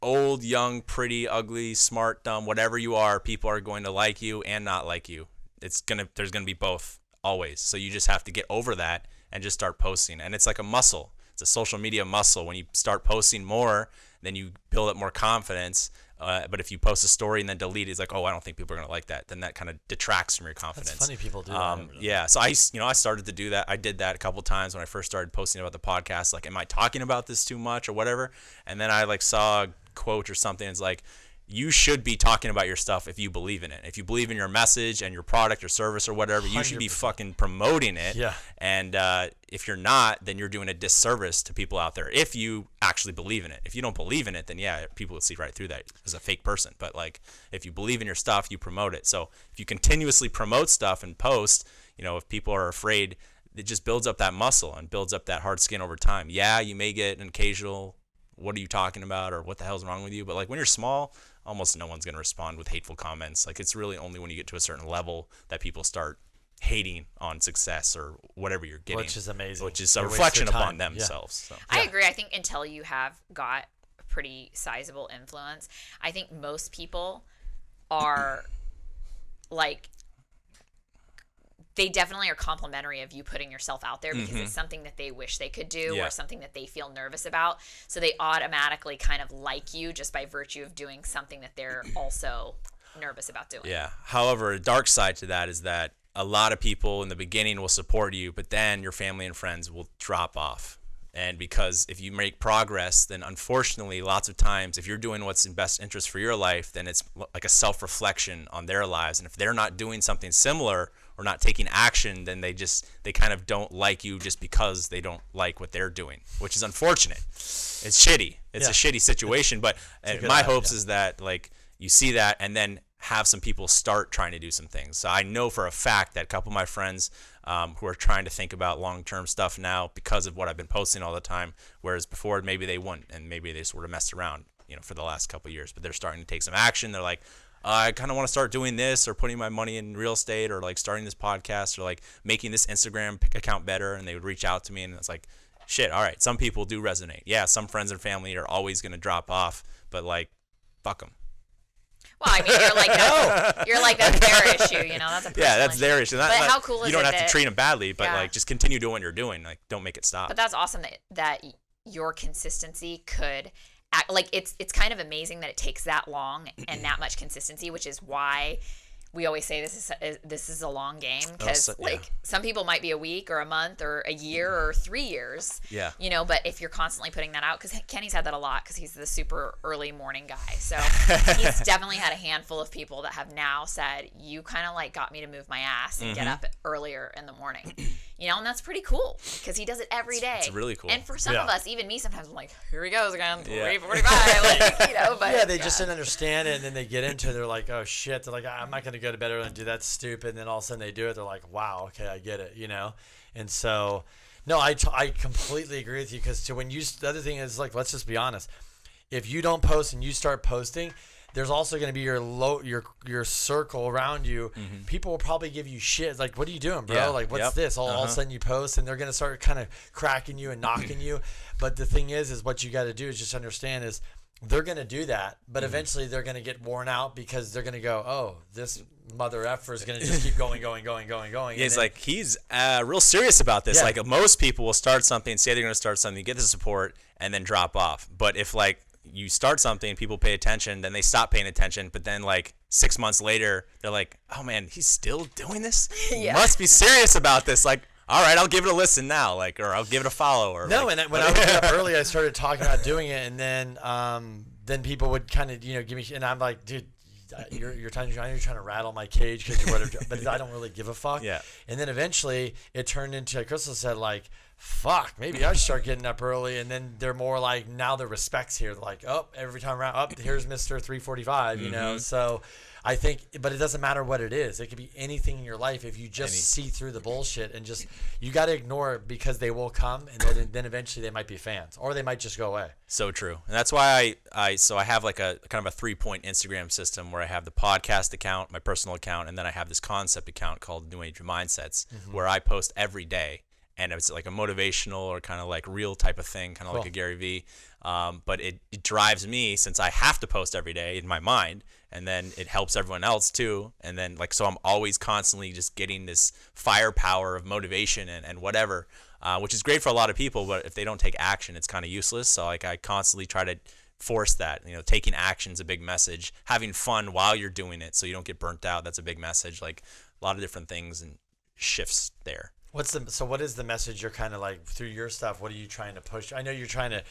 old, young, pretty, ugly, smart, dumb, whatever you are, people are going to like you and not like you. There's gonna be both always. So you just have to get over that and just start posting. And it's like a muscle. It's a social media muscle. When you start posting more, then you build up more confidence. But if you post a story and then delete it, it's like, oh, I don't think people are gonna like that. Then that kind of detracts from your confidence. That's funny, people do that. Yeah. So I started to do that. I did that a couple times when I first started posting about the podcast. Like, am I talking about this too much or whatever? And then I saw a quote or something. It's like, you should be talking about your stuff if you believe in it. If you believe in your message and your product or service or whatever, you should be 100%. Fucking promoting it. Yeah. And if you're not, then you're doing a disservice to people out there. If you actually believe in it. If you don't believe in it, then people will see right through that as a fake person. But if you believe in your stuff, you promote it. So if you continuously promote stuff and post, if people are afraid, it just builds up that muscle and builds up that hard skin over time. Yeah, you may get an occasional, what are you talking about, or what the hell's wrong with you? But when you're small, almost no one's going to respond with hateful comments. It's really only when you get to a certain level that people start hating on success or whatever you're getting. Which is amazing. Which is a reflection upon themselves. Yeah. So. I agree. I think until you have got a pretty sizable influence, I think most people are they definitely are complimentary of you putting yourself out there because it's something that they wish they could do or something that they feel nervous about. So they automatically kind of like you just by virtue of doing something that they're also nervous about doing. Yeah. However, a dark side to that is that a lot of people in the beginning will support you, but then your family and friends will drop off. And because if you make progress, then unfortunately, lots of times, if you're doing what's in best interest for your life, then it's like a self-reflection on their lives. And if they're not doing something similar or not taking action, then they kind of don't like you just because they don't like what they're doing, which is unfortunate. It's shitty. It's a shitty situation. But my hopes is that you see that and then have some people start trying to do some things. So I know for a fact that a couple of my friends who are trying to think about long-term stuff now because of what I've been posting all the time, whereas before maybe they wouldn't, and maybe they sort of messed around, for the last couple of years. But they're starting to take some action. They're like, I kind of want to start doing this or putting my money in real estate or starting this podcast or making this Instagram account better. And they would reach out to me and it's like, shit, all right, some people do resonate. Yeah, some friends and family are always going to drop off, but fuck them. Well, I mean, you're like that's their issue, That's a personal that's their issue. But how cool is it? You don't have to treat them badly, but just continue doing what you're doing. Don't make it stop. But that's awesome that your consistency could, it's kind of amazing that it takes that long and that much consistency, which is why we always say this is a long game because some people might be a week or a month or a year or 3 years. Yeah. But if you're constantly putting that out, because Kenny's had that a lot because he's the super early morning guy. So he's definitely had a handful of people that have now said, you kind of got me to move my ass and get up earder in the morning. And that's pretty cool because he does it every day. It's really cool. And for some of us, even me, sometimes I'm like, here he goes again, 3:45. But they just didn't understand it, and then they get into it. They're like, oh shit. They're like, I'm not going to go to bed early and do that stupid. And then all of a sudden they do it. They're like, wow, okay, I get it, And so, no, I completely agree with you because the other thing is let's just be honest. If you don't post and you start posting, there's also going to be your circle around you. Mm-hmm. People will probably give you shit. Like, what are you doing, bro? Yeah. What's this? All of a sudden you post and they're going to start kind of cracking you and knocking you. But the thing is what you got to do is just understand is they're going to do that. But eventually they're going to get worn out because they're going to go, oh, this mother effer is going to just keep going. Yeah, he's real serious about this. Yeah. Most people will start something, say they're going to start something, get the support, and then drop off. But if you start something, people pay attention, then they stop paying attention, but then 6 months later, they're like, oh man, he's still doing this? He must be serious about this. All right, I'll give it a listen now, or I'll give it a follow. Or no, and when I was up early, I started talking about doing it, and then people would kind of, give me, and I'm like, dude, you're trying to rattle my cage because you're whatever, but I don't really give a fuck. Yeah. And then eventually it turned into, like Crystal said, like, fuck, maybe I should start getting up early. And then they're more like, now the respect's here. They're like, oh, every time around, here's Mr. 345, you know? So I think, but it doesn't matter what it is. It could be anything in your life. If you just see through the bullshit and just, you got to ignore it because they will come, and then eventually they might be fans, or they might just go away. So true. And that's why I have like a kind of a 3-point Instagram system where I have the podcast account, my personal account, and then I have this concept account called New Age Mindsets, where I post every day. And it's like a motivational or kind of like real type of thing, kind of like a Gary Vee. But it drives me, since I have to post every day in my mind, and then it helps everyone else too. And then like, so I'm always constantly just getting this firepower of motivation and whatever, which is great for a lot of people. But if they don't take action, it's kind of useless. So like, I constantly try to force that, taking action is a big message. Having fun while you're doing it so you don't get burnt out, that's a big message. Like a lot of different things and shifts there. So what is the message you're kind of like through your stuff? What are you trying to push? I know you're trying to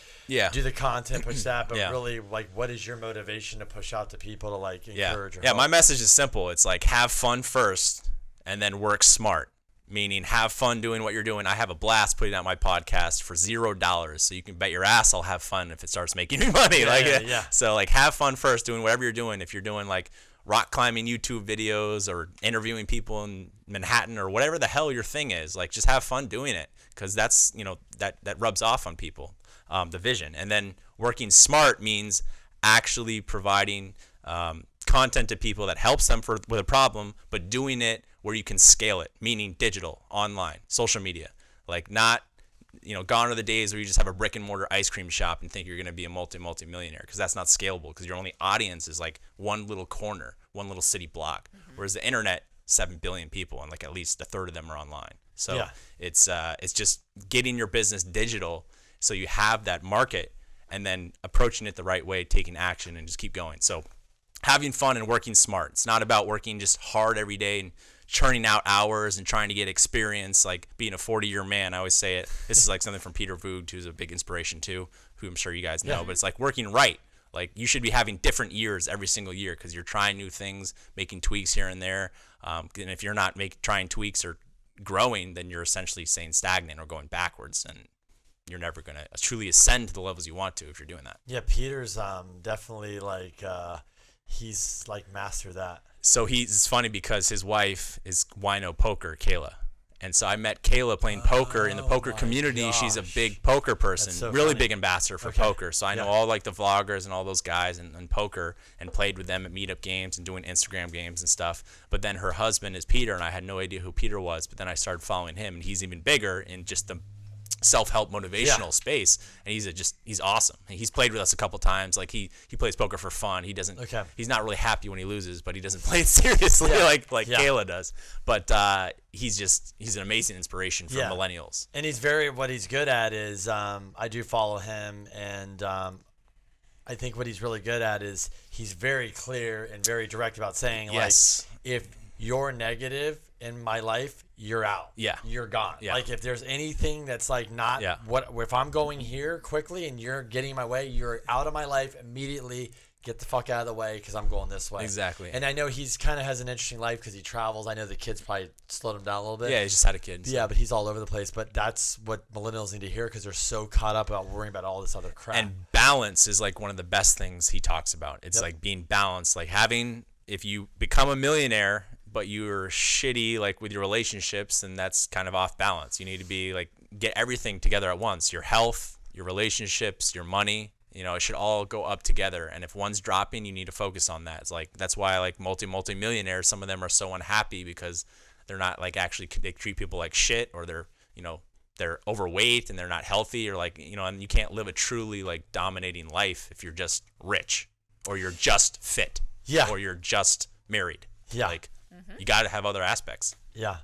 do the content, push that, but really, like, what is your motivation to push out to people to like encourage? Or help? My message is simple. It's like, have fun first and then work smart. Meaning, have fun doing what you're doing. I have a blast putting out my podcast for $0, so you can bet your ass I'll have fun if it starts making me money. So like, have fun first doing whatever you're doing. If you're doing like rock climbing YouTube videos or interviewing people in Manhattan or whatever the hell your thing is, like, just have fun doing it, because that's, that rubs off on people, the vision. And then working smart means actually providing content to people that helps them with a problem, but doing it where you can scale it, meaning digital, online, social media. Like, not, gone are the days where you just have a brick and mortar ice cream shop and think you're going to be a multi-millionaire, because that's not scalable, because your only audience is like one little corner, one little city block. Whereas the internet, 7 billion people, and like at least a third of them are online. So it's just getting your business digital so you have that market, and then approaching it the right way, taking action, and just keep going. So having fun and working smart. It's not about working just hard every day and churning out hours and trying to get experience, like being a 40-year man. I always say it. This is like something from Peter Voogd, who's a big inspiration too, who I'm sure you guys know. But it's like working right. Like, you should be having different years every single year, because you're trying new things, making tweaks here and there. And if you're not trying tweaks or growing, then you're essentially staying stagnant or going backwards, and you're never going to truly ascend to the levels you want to if you're doing that. Yeah, Peter's definitely like he's like mastered that. So it's funny because his wife is wino poker, Kayla. And so I met Kayla playing poker in the poker community. Gosh. She's a big poker person, So really funny. big ambassador for poker. So I know all like the vloggers and all those guys in poker, and played with them at meetup games and doing Instagram games and stuff. But then her husband is Peter, and I had no idea who Peter was. But then I started following him, and he's even bigger in just the self-help motivational space, and he's awesome. He's played with us a couple times. Like, he plays poker for fun. He doesn't he's not really happy when he loses, but he doesn't play it seriously like Kayla does. But he's an amazing inspiration for millennials. And what he's good at is I do follow him, and I think what he's really good at is he's very clear and very direct about saying, like, if you're negative in my life, you're out. Yeah. You're gone. Yeah. Like, if there's anything that's like not if I'm going here quickly and you're getting in my way, you're out of my life immediately. Get the fuck out of the way, because I'm going this way. Exactly. And I know he's kind of has an interesting life because he travels. I know the kids probably slowed him down a little bit. Yeah, he just had a kid. So. Yeah, but he's all over the place. But that's what millennials need to hear, because they're so caught up about worrying about all this other crap. And balance is like one of the best things he talks about. It's like being balanced. Like, if you become a millionaire, but you're shitty like with your relationships, then that's kind of off balance. You need to be like, get everything together at once. Your health, your relationships, your money. It should all go up together. And if one's dropping, you need to focus on that. It's like, that's why like multi-millionaires, some of them are so unhappy because they're not like they treat people like shit, or they're overweight and they're not healthy, or like, and you can't live a truly like dominating life if you're just rich, or you're just fit, or you're just married. Yeah. Like, you got to have other aspects. Yeah.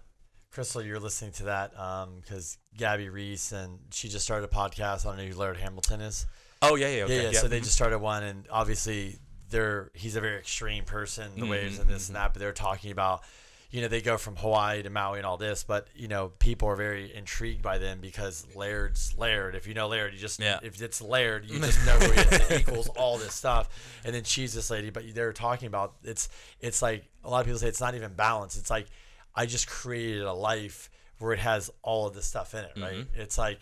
Crystal, you're listening to that because Gabby Reese, and she just started a podcast. I don't know who Laird Hamilton is. Oh, yeah. Okay. Yeah. So they just started one, and obviously he's a very extreme person, the waves and this and that, but they're talking about, they go from Hawaii to Maui and all this, but people are very intrigued by them because Laird's Laird. If you know Laird, if it's Laird, you just know who he is. It equals all this stuff. And then she's this lady, but they're talking about it's like a lot of people say it's not even balanced. It's like I just created a life where it has all of this stuff in it, right? It's like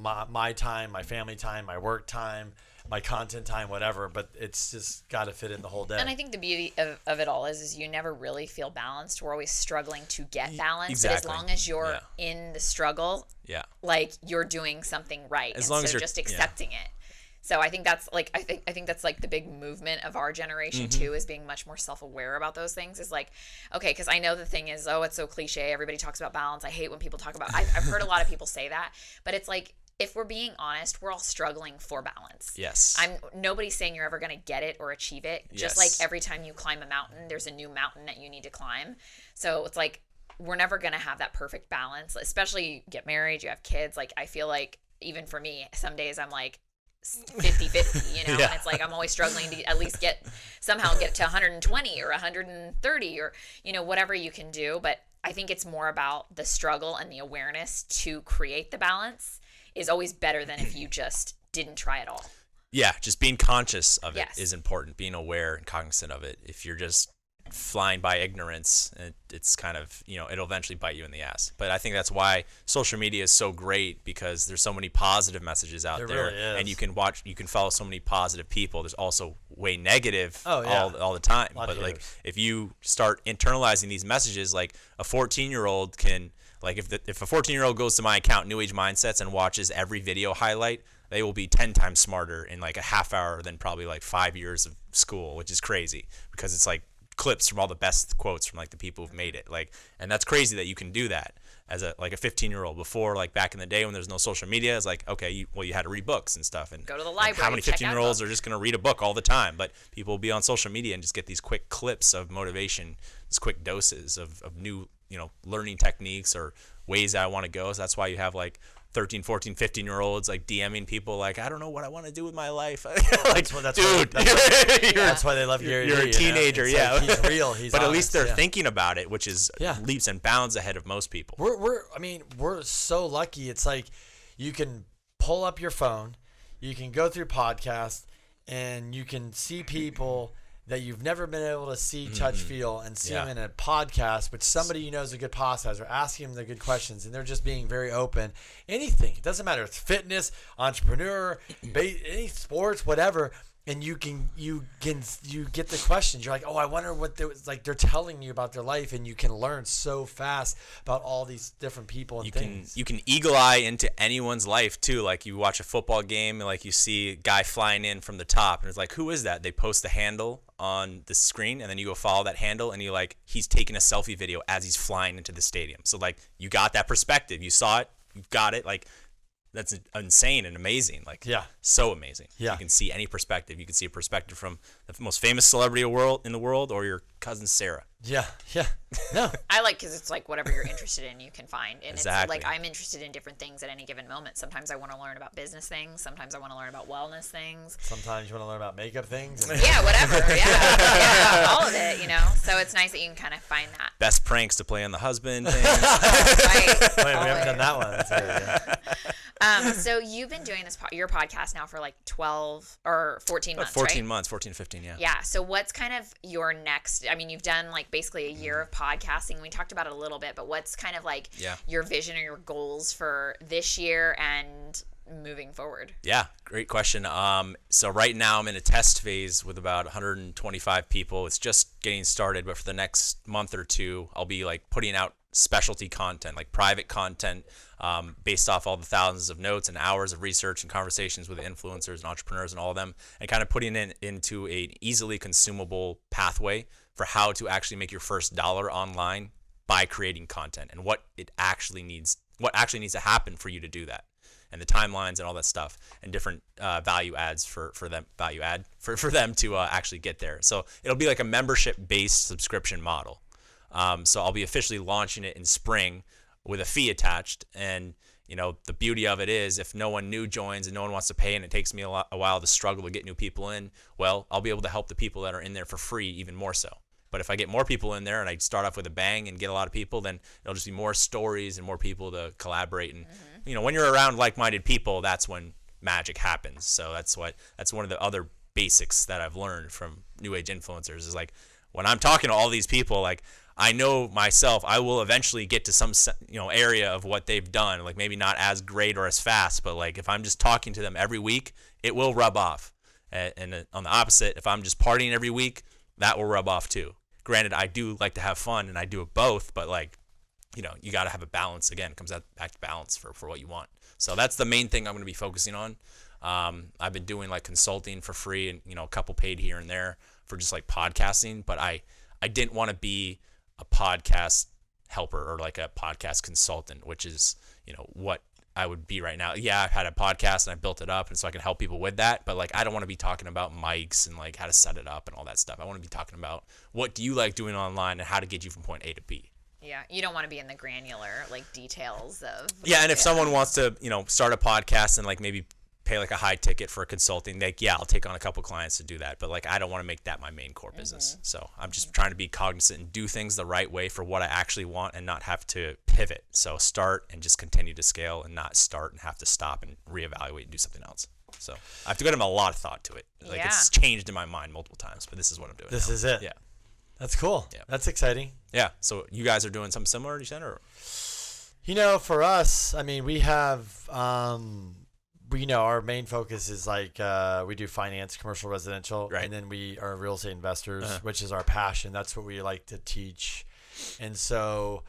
my time, my family time, my work time, my content time, whatever, but it's just got to fit in the whole day. And I think the beauty of it all is you never really feel balanced. We're always struggling to get balance. Exactly. But as long as you're in the struggle, like you're doing something right. As long as you're just accepting it. So I think that's like I think that's like the big movement of our generation too, is being much more self-aware about those things. Is like, okay, because I know the thing is, it's so cliche. Everybody talks about balance. I hate when people talk about. I've heard a lot of people say that, but it's like, if we're being honest, we're all struggling for balance. Yes. Nobody's saying you're ever going to get it or achieve it. Just like every time you climb a mountain, there's a new mountain that you need to climb. So it's like we're never going to have that perfect balance. Especially you get married, you have kids. Like I feel like even for me, some days I'm like 50-50, and it's like I'm always struggling to at least somehow get to 120 or 130 or whatever you can do. But I think it's more about the struggle and the awareness to create the balance is always better than if you just didn't try at all. Yeah, just being conscious of it is important, being aware and cognizant of it. If you're just flying by ignorance, it's kind of, it'll eventually bite you in the ass. But I think that's why social media is so great, because there's so many positive messages out there. Really is. And you can follow so many positive people. There's also way negative all the time. But like if you start internalizing these messages, like a 14-year-old can, like if a 14-year-old goes to my account, New Age Mindsets, and watches every video highlight, they will be 10 times smarter in like a half hour than probably like 5 years of school, which is crazy, because it's like clips from all the best quotes from like the people who've made it. Like, and that's crazy that you can do that as a 15-year-old. Before, like back in the day when there's no social media, it's like, okay, you had to read books and stuff, and go to the library. How many 15-year-olds are just going to read a book all the time? But people will be on social media and just get these quick clips of motivation, these quick doses of new, learning techniques or ways that I want to go. So that's why you have like 13, 14, 15-year-olds like DMing people like, I don't know what I want to do with my life. Like, that's why they love Gary. You're a teenager, Like, he's real. He's but honest, at least they're thinking about it, which is leaps and bounds ahead of most people. We're so lucky. It's like you can pull up your phone, you can go through podcasts, and you can see people that you've never been able to see, touch, feel, and see them in a podcast, which somebody you know is a good podcast, or asking them the good questions, and they're just being very open. Anything. It doesn't matter. It's fitness, entrepreneur, any sports, whatever. And you get the questions. You're like, oh, I wonder what they was like. They're telling you about their life, and you can learn so fast about all these different people and things. You can eagle eye into anyone's life too. Like you watch a football game, and like you see a guy flying in from the top, and it's like, who is that? They post the handle on the screen, and then you go follow that handle, and he's taking a selfie video as he's flying into the stadium. So like you got that perspective. You saw it. You got it. Like, that's insane and amazing. Like, so amazing. Yeah. You can see any perspective. You can see a perspective from the most famous celebrity in the world, or your cousin Sarah. Yeah. No. I like, because it's like whatever you're interested in, you can find. And exactly. It's like I'm interested in different things at any given moment. Sometimes I want to learn about business things. Sometimes I want to learn about wellness things. Sometimes you want to learn about makeup things. Yeah, whatever. Yeah, all of it, So it's nice that you can kind of find that. Best pranks to play on the husband things. Right. Wait, we haven't done that one. That's good, so you've been doing your podcast now for like 12 or 14 months, 14 months, 14 to 15, yeah. Yeah. So what's kind of your next, you've done like basically a year of podcasting. We talked about it a little bit, but what's kind of like your vision or your goals for this year and moving forward? Yeah, great question. So right now I'm in a test phase with about 125 people. It's just getting started, but for the next month or two, I'll be like putting out specialty content, like private content, based off all the thousands of notes and hours of research and conversations with influencers and entrepreneurs and all of them, and kind of putting it into an easily consumable pathway for how to actually make your first dollar online by creating content, and what actually needs to happen for you to do that, and the timelines and all that stuff, and different value adds for them to actually get there. So it'll be like a membership-based subscription model. So I'll be officially launching it in spring with a fee attached. And, the beauty of it is, if no one new joins and no one wants to pay, and it takes me a while to struggle to get new people in, well, I'll be able to help the people that are in there for free even more so. But if I get more people in there and I start off with a bang and get a lot of people, then it'll just be more stories and more people to collaborate. And when you're around like-minded people, that's when magic happens. So that's one of the other basics that I've learned from new age influencers is like when I'm talking to all these people, like I know myself, I will eventually get to some area of what they've done, like maybe not as great or as fast, but like if I'm just talking to them every week, it will rub off. And on the opposite, if I'm just partying every week, that will rub off too. Granted, I do like to have fun and I do it both, but like, you got to have a balance. Again, it comes back to balance for what you want. So that's the main thing I'm going to be focusing on. I've been doing like consulting for free and, a couple paid here and there for just like podcasting, but I didn't want to be a podcast helper or like a podcast consultant, which is, what I would be right now. Yeah, I've had a podcast and I built it up and so I can help people with that. But like, I don't want to be talking about mics and like how to set it up and all that stuff. I want to be talking about what do you like doing online and how to get you from point A to B. Yeah, you don't want to be in the granular like details of. Yeah, and if someone wants to, start a podcast and like maybe pay like a high ticket for consulting, like, yeah, I'll take on a couple clients to do that. But like, I don't want to make that my main core business. So I'm just trying to be cognizant and do things the right way for what I actually want and not have to pivot. So start and just continue to scale and not start and have to stop and reevaluate and do something else. So I have to give them a lot of thought to it. Like it's changed in my mind multiple times, but this is what I'm doing. This is it. Yeah. That's cool. Yeah. That's exciting. Yeah. So you guys are doing something similar, you said, or? For us, I mean, we have, our main focus is like we do finance, commercial, residential, right. And then we are real estate investors, which is our passion. That's what we like to teach. And so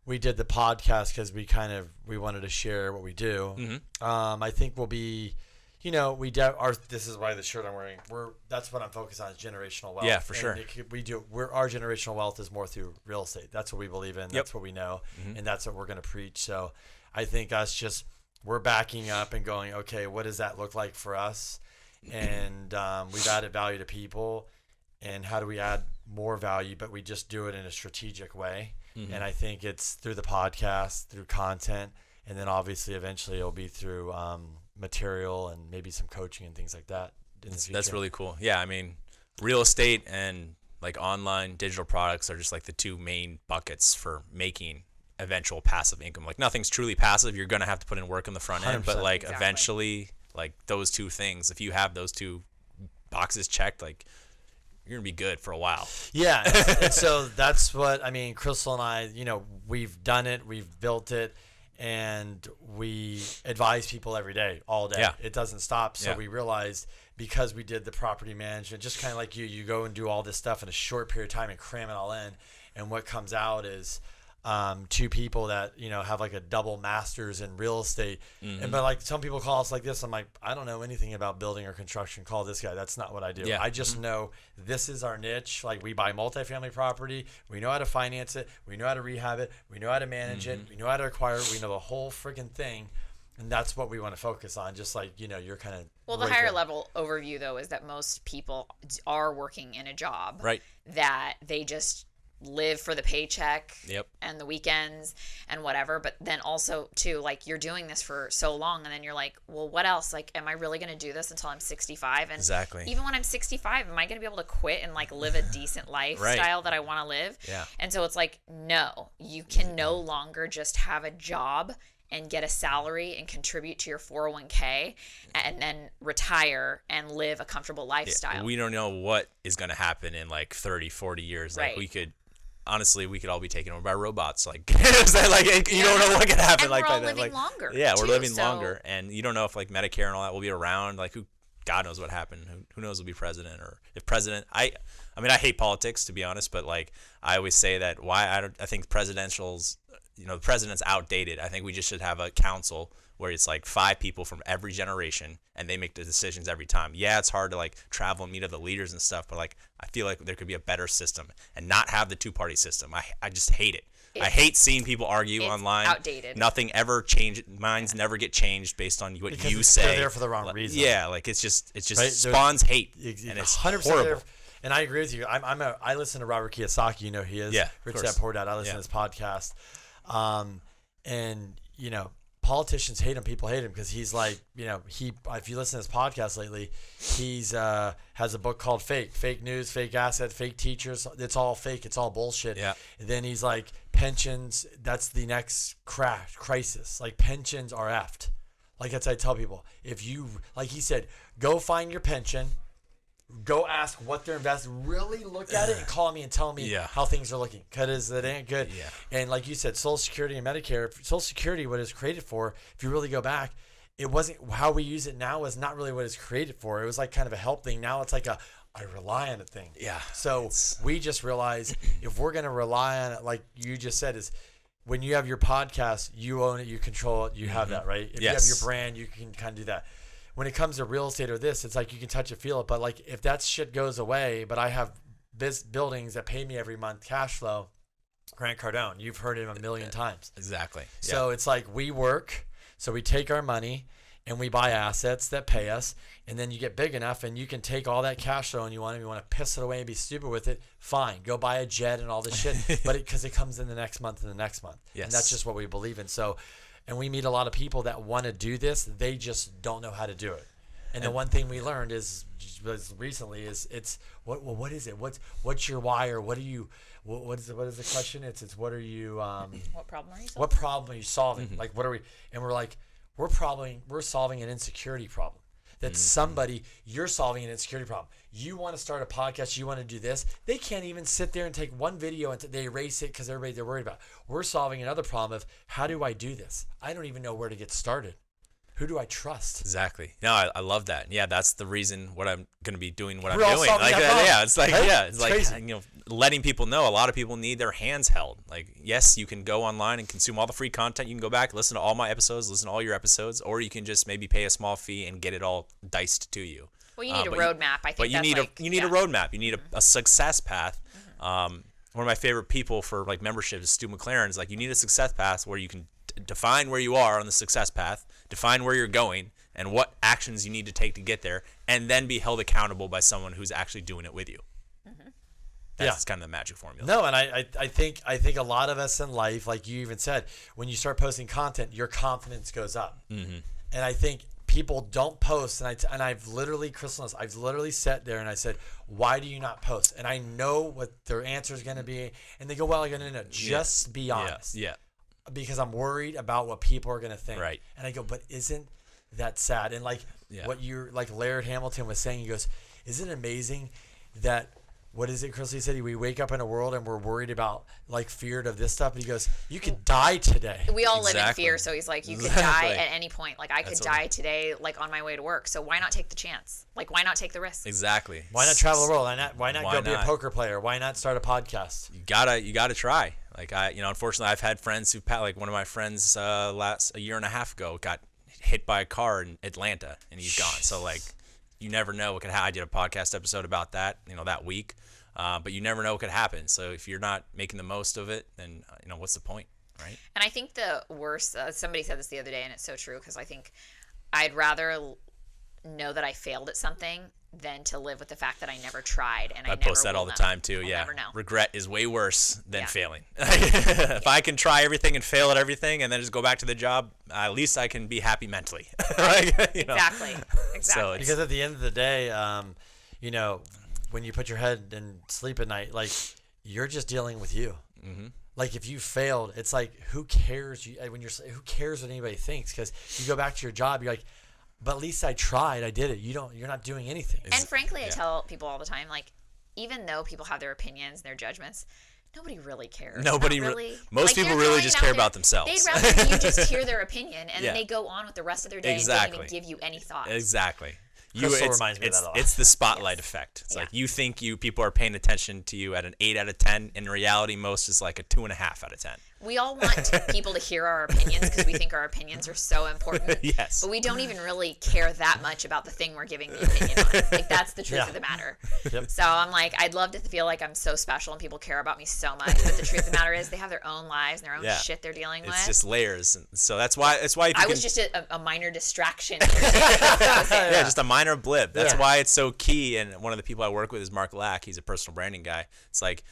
we did the podcast because we wanted to share what we do. Mm-hmm. I think we'll be, this is why the shirt I'm wearing. That's what I'm focused on is generational wealth. Yeah, for sure. Our generational wealth is more through real estate. That's what we believe in. Yep. That's what we know, and that's what we're going to preach. So I think we're backing up and going, okay, what does that look like for us? And we've added value to people, and how do we add more value? But we just do it in a strategic way. Mm-hmm. And I think it's through the podcast, through content, and then obviously eventually it'll be through material and maybe some coaching and things like that in the future. That's really cool. Yeah, I mean, real estate and like online digital products are just like the two main buckets for making eventual passive income. Like nothing's truly passive. You're going to have to put in work on the front end, but like eventually like those two things, if you have those two boxes checked, like you're going to be good for a while. Yeah. And so that's what, Crystal and I, we've done it, we've built it, and we advise people every day, all day. Yeah. It doesn't stop. So we realized because we did the property management, just kind of like you go and do all this stuff in a short period of time and cram it all in. And what comes out is two people that have like a double master's in real estate, but like some people call us like this. I'm like, I don't know anything about building or construction. Call this guy. That's not what I do. Yeah. I just know this is our niche. Like we buy multifamily property. We know how to finance it. We know how to rehab it. We know how to manage it. We know how to acquire it. We know the whole freaking thing. And that's what we want to focus on. Just like, you're kind of. Well, the higher level overview though is that most people are working in a job, right? That they just live for the paycheck and the weekends and whatever. But then also too, like you're doing this for so long and then you're like, well, what else? Like, am I really going to do this until I'm 65? And exactly. Even when I'm 65, am I going to be able to quit and like live a decent lifestyle that I want to live? Yeah. And so it's like, no, you can no longer just have a job and get a salary and contribute to your 401k and then retire and live a comfortable lifestyle. Yeah, we don't know what is going to happen in like 30, 40 years. Like we could all be taken over by robots. Like, you don't know what can happen. And like we're all that. living like, longer. Yeah, we're living longer, and you don't know if like Medicare and all that will be around. Like, God knows what happened. Who knows will be president or if president. I hate politics to be honest, but like I always say that I think presidential's. The president's outdated. I think we just should have a council where it's like 5 people from every generation and they make the decisions every time. Yeah, it's hard to like travel and meet other leaders and stuff, but like I feel like there could be a better system and not have the 2-party system. I just hate it. I hate seeing people argue online. Outdated. Nothing ever changes. Minds never get changed based on what you say. They're there for the wrong reason. Yeah, like it's just right? spawns hate, and it's 100% horrible. And I agree with you. I listen to Robert Kiyosaki. He is. Yeah, Rich Dad Poor Dad. I listen to his podcast. And politicians hate him. People hate him because he's like, if you listen to his podcast lately, he's has a book called Fake News, Fake Assets, Fake Teachers. It's all fake. It's all bullshit. Yeah. And then he's like, pensions, that's the next crisis. Like, pensions are effed. Like, that's what I tell people. If you, like he said, go find your pension. Go ask what they're investing. Really look at it and call me and tell me how things are looking, because it ain't good. Yeah. And like you said, Social Security and Medicare. Social Security, what it's created for, if you really go back, it wasn't how we use it now. Is not really what it's created for. It was like kind of a help thing. Now it's like I rely on a thing. Yeah. So we just realize if we're gonna rely on it, like you just said, is when you have your podcast, you own it, you control it, you have that, right? If you have your brand, you can kind of do that. When it comes to real estate or this, it's like you can touch it, feel it. But like if that shit goes away, but I have buildings that pay me every month, cash flow, Grant Cardone, you've heard him a million times. Exactly. So it's like we work, so we take our money and we buy assets that pay us, and then you get big enough and you can take all that cash flow and you want to piss it away and be stupid with it, fine. Go buy a jet and all this shit. But because it comes in the next month and the next month. Yes. And that's just what we believe in. So, and we meet a lot of people that want to do this. They just don't know how to do it. And the one thing we learned recently is what is it? What's your why, or what is the question? It's what are you What problem are you solving? What problem are you solving? Like what are we? And we're like we're solving an insecurity problem. That somebody, you're solving an insecurity problem. You want to start a podcast, you want to do this. They can't even sit there and take one video and they erase it because they're worried about. We're solving another problem of how do I do this? I don't even know where to get started. Who do I trust? Exactly. No, I love that. Yeah, that's the reason what I'm going to be doing what We're all I'm doing. solving Like, that problem. it's like, Right? it's It's like, crazy. letting people know. A lot of people need their hands held. Like, yes, you can go online and consume all the free content. You can go back, listen to all my episodes, listen to all your episodes, or you can just maybe pay a small fee and get it all diced to you. Well, you need a roadmap. I think but you that's need like, a roadmap. You need a success path. One of my favorite people for like membership is Stu McLaren. Is like, you need a success path where you can define where you are on the success path, define where you're going, and what actions you need to take to get there, and then be held accountable by someone who's actually doing it with you. That's kind of the magic formula. No, and I think a lot of us in life, like you even said, when you start posting content, your confidence goes up. And I think people don't post, and I've literally, Crystal knows, I've literally sat there and I said, why do you not post? And I know what their answer is going to be, and they go, well, I go, no, just be honest. Yeah. Because I'm worried about what people are going to think. Right. And I go, but isn't that sad? And like what you're, like Laird Hamilton was saying, he goes, isn't it amazing that, what is it, Crystal? He said, we wake up in a world and we're worried about, like, feared of this stuff. But he goes, you could die today. We all live in Exactly. fear, so he's like, you could die at any point. Like, I could die today, like, on my way to work. So why not take the chance? Like, why not take the risk? Exactly. Why not travel the world? Why not Why go be a not? poker player? Why not start a podcast? You gotta try. Like, unfortunately, I've had friends who, like, one of my friends a year and a half ago got hit by a car in Atlanta and he's gone. So like, you never know what could happen. I did a podcast episode about that, that week. But you never know what could happen. So if you're not making the most of it, then what's the point, right? And I think the worst, somebody said this the other day, and it's so true, because I think I'd rather know that I failed at something than to live with the fact that I never tried. And I post that all the time too. I'll yeah, never know. Regret is way worse than failing. If I can try everything and fail at everything and then just go back to the job, at least I can be happy mentally. Right? Exactly. So because at the end of the day, when you put your head and sleep at night, like, you're just dealing with you. Like, if you failed, it's like, who cares? Who cares what anybody thinks? Because you go back to your job, you're like, but at least I tried. I did it. You're not doing anything. And frankly, I tell people all the time, like, even though people have their opinions and their judgments, nobody really cares. Most people really just care about themselves. They'd rather you just hear their opinion and then they go on with the rest of their day and don't even give you any thoughts. Exactly. Crystal reminds me of that a lot. It's the spotlight effect. It's like, you think people are paying attention to you at an 8 out of 10. In reality, most is like a 2.5 out of 10. We all want people to hear our opinions because we think our opinions are so important. Yes. But we don't even really care that much about the thing we're giving the opinion on. Like, that's the truth of the matter. Yep. So I'm like, I'd love to feel like I'm so special and people care about me so much. But the truth of the matter is, they have their own lives and their own shit they're dealing with. It's just layers. And so that's why if you I was just a minor distraction. just a minor blip. That's why it's so key. And one of the people I work with is Mark Lack. He's a personal branding guy. It's like,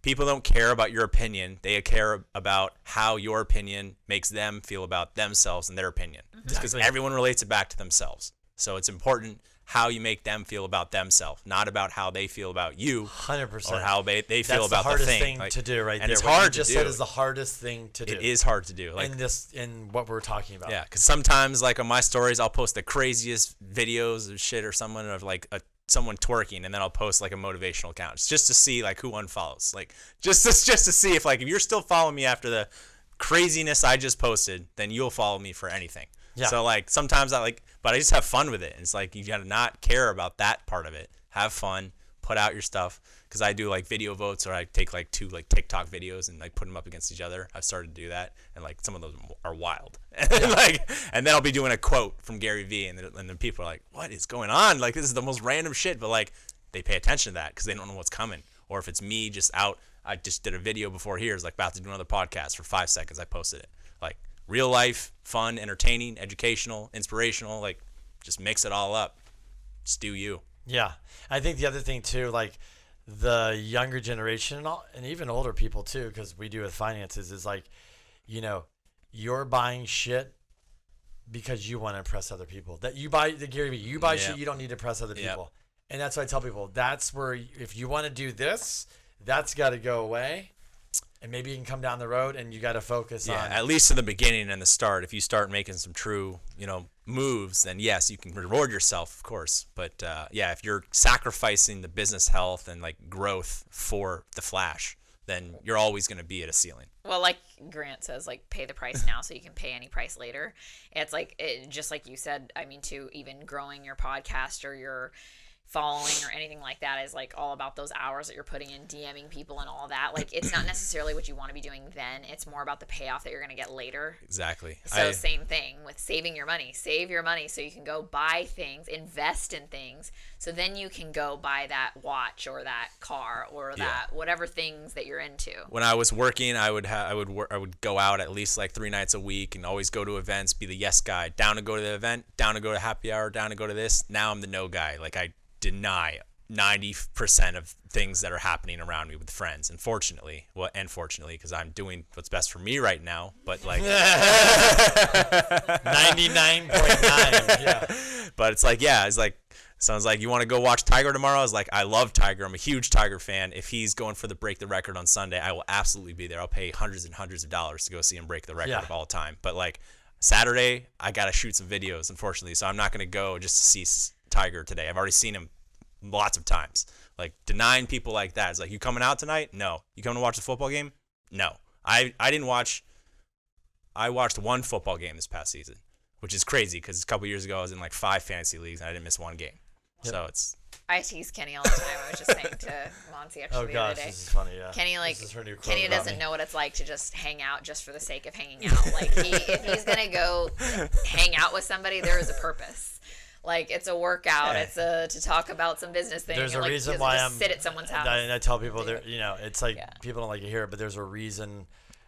people don't care about your opinion. They care about how your opinion makes them feel about themselves and their opinion. Because everyone relates it back to themselves. So it's important how you make them feel about themselves, not about how they feel about you. 100%. Or how they feel about the hardest thing. To do right and there. It's What hard you just to do. said is the hardest thing to do. It is hard to do. Like in what we're talking about. Yeah, because sometimes like on my stories, I'll post the craziest videos of shit or someone of like someone twerking, and then I'll post like a motivational account just to see like who unfollows. Like just to see if you're still following me after the craziness I just posted, then you'll follow me for anything. Yeah. So like sometimes but I just have fun with it. It's like you gotta not care about that part of it. Have fun, put out your stuff. Because I do like video votes, or I take like 2 like TikTok videos and like put them up against each other. I've started to do that, and like some of those are wild. And then I'll be doing a quote from Gary Vee, and then people are like, "What is going on? Like this is the most random shit." But like they pay attention to that because they don't know what's coming. Or if it's me just out, I just did a video before here. It's like about to do another podcast for 5 seconds. I posted it. Like real life, fun, entertaining, educational, inspirational. Like just mix it all up. Just do you. Yeah. I think the other thing too, like the younger generation and even older people too, because we do with finances, is like, you're buying shit because you want to impress other people. That you buy the Gary Vee, you buy shit you don't need to impress other people. And that's why I tell people, that's where if you want to do this, that's got to go away. And maybe you can come down the road and you got to focus on. At least in the beginning and the start, if you start making some true, moves, then yes, you can reward yourself, of course. But if you're sacrificing the business health and like growth for the flash, then you're always going to be at a ceiling. Well, like Grant says, like pay the price now so you can pay any price later. It's like, just like you said, I mean, to even growing your podcast or your following or anything like that is like all about those hours that you're putting in DMing people and all that. Like it's not necessarily what you want to be doing then. It's more about the payoff that you're going to get later. Exactly. So same thing with saving your money. Save your money so you can go buy things, invest in things. So then you can go buy that watch or that car or that whatever things that you're into. When I was working, I would go out at least like 3 nights a week and always go to events, be the yes guy, down to go to the event, down to go to happy hour, down to go to this. Now I'm the no guy. Like I deny 90% of things that are happening around me with friends, unfortunately. Because I'm doing what's best for me right now, but like 99.9. Yeah. But it's like, sounds like you want to go watch Tiger tomorrow. I was like, I love Tiger. I'm a huge Tiger fan. If he's going for the break the record on Sunday, I will absolutely be there. I'll pay hundreds and hundreds of dollars to go see him break the record of all time. But like Saturday, I got to shoot some videos, unfortunately. So I'm not going to go just to see Tiger today. I've already seen him lots of times. Like denying people like that. It's like, you coming out tonight? No. You coming to watch the football game? No. I watched 1 football game this past season, which is crazy because a couple years ago I was in like 5 fantasy leagues and I didn't miss 1 game. Yep. So it's. I tease Kenny all the time. I was just saying to Monty actually the other day. This is funny. Yeah. Kenny Kenny doesn't know what it's like to just hang out just for the sake of hanging out. Like if he's gonna go hang out with somebody, there is a purpose. Like it's a workout. It's to talk about some business thing. There's a like, reason why I'm sit at someone's house. And I tell people it's like people don't like to hear it, but there's a reason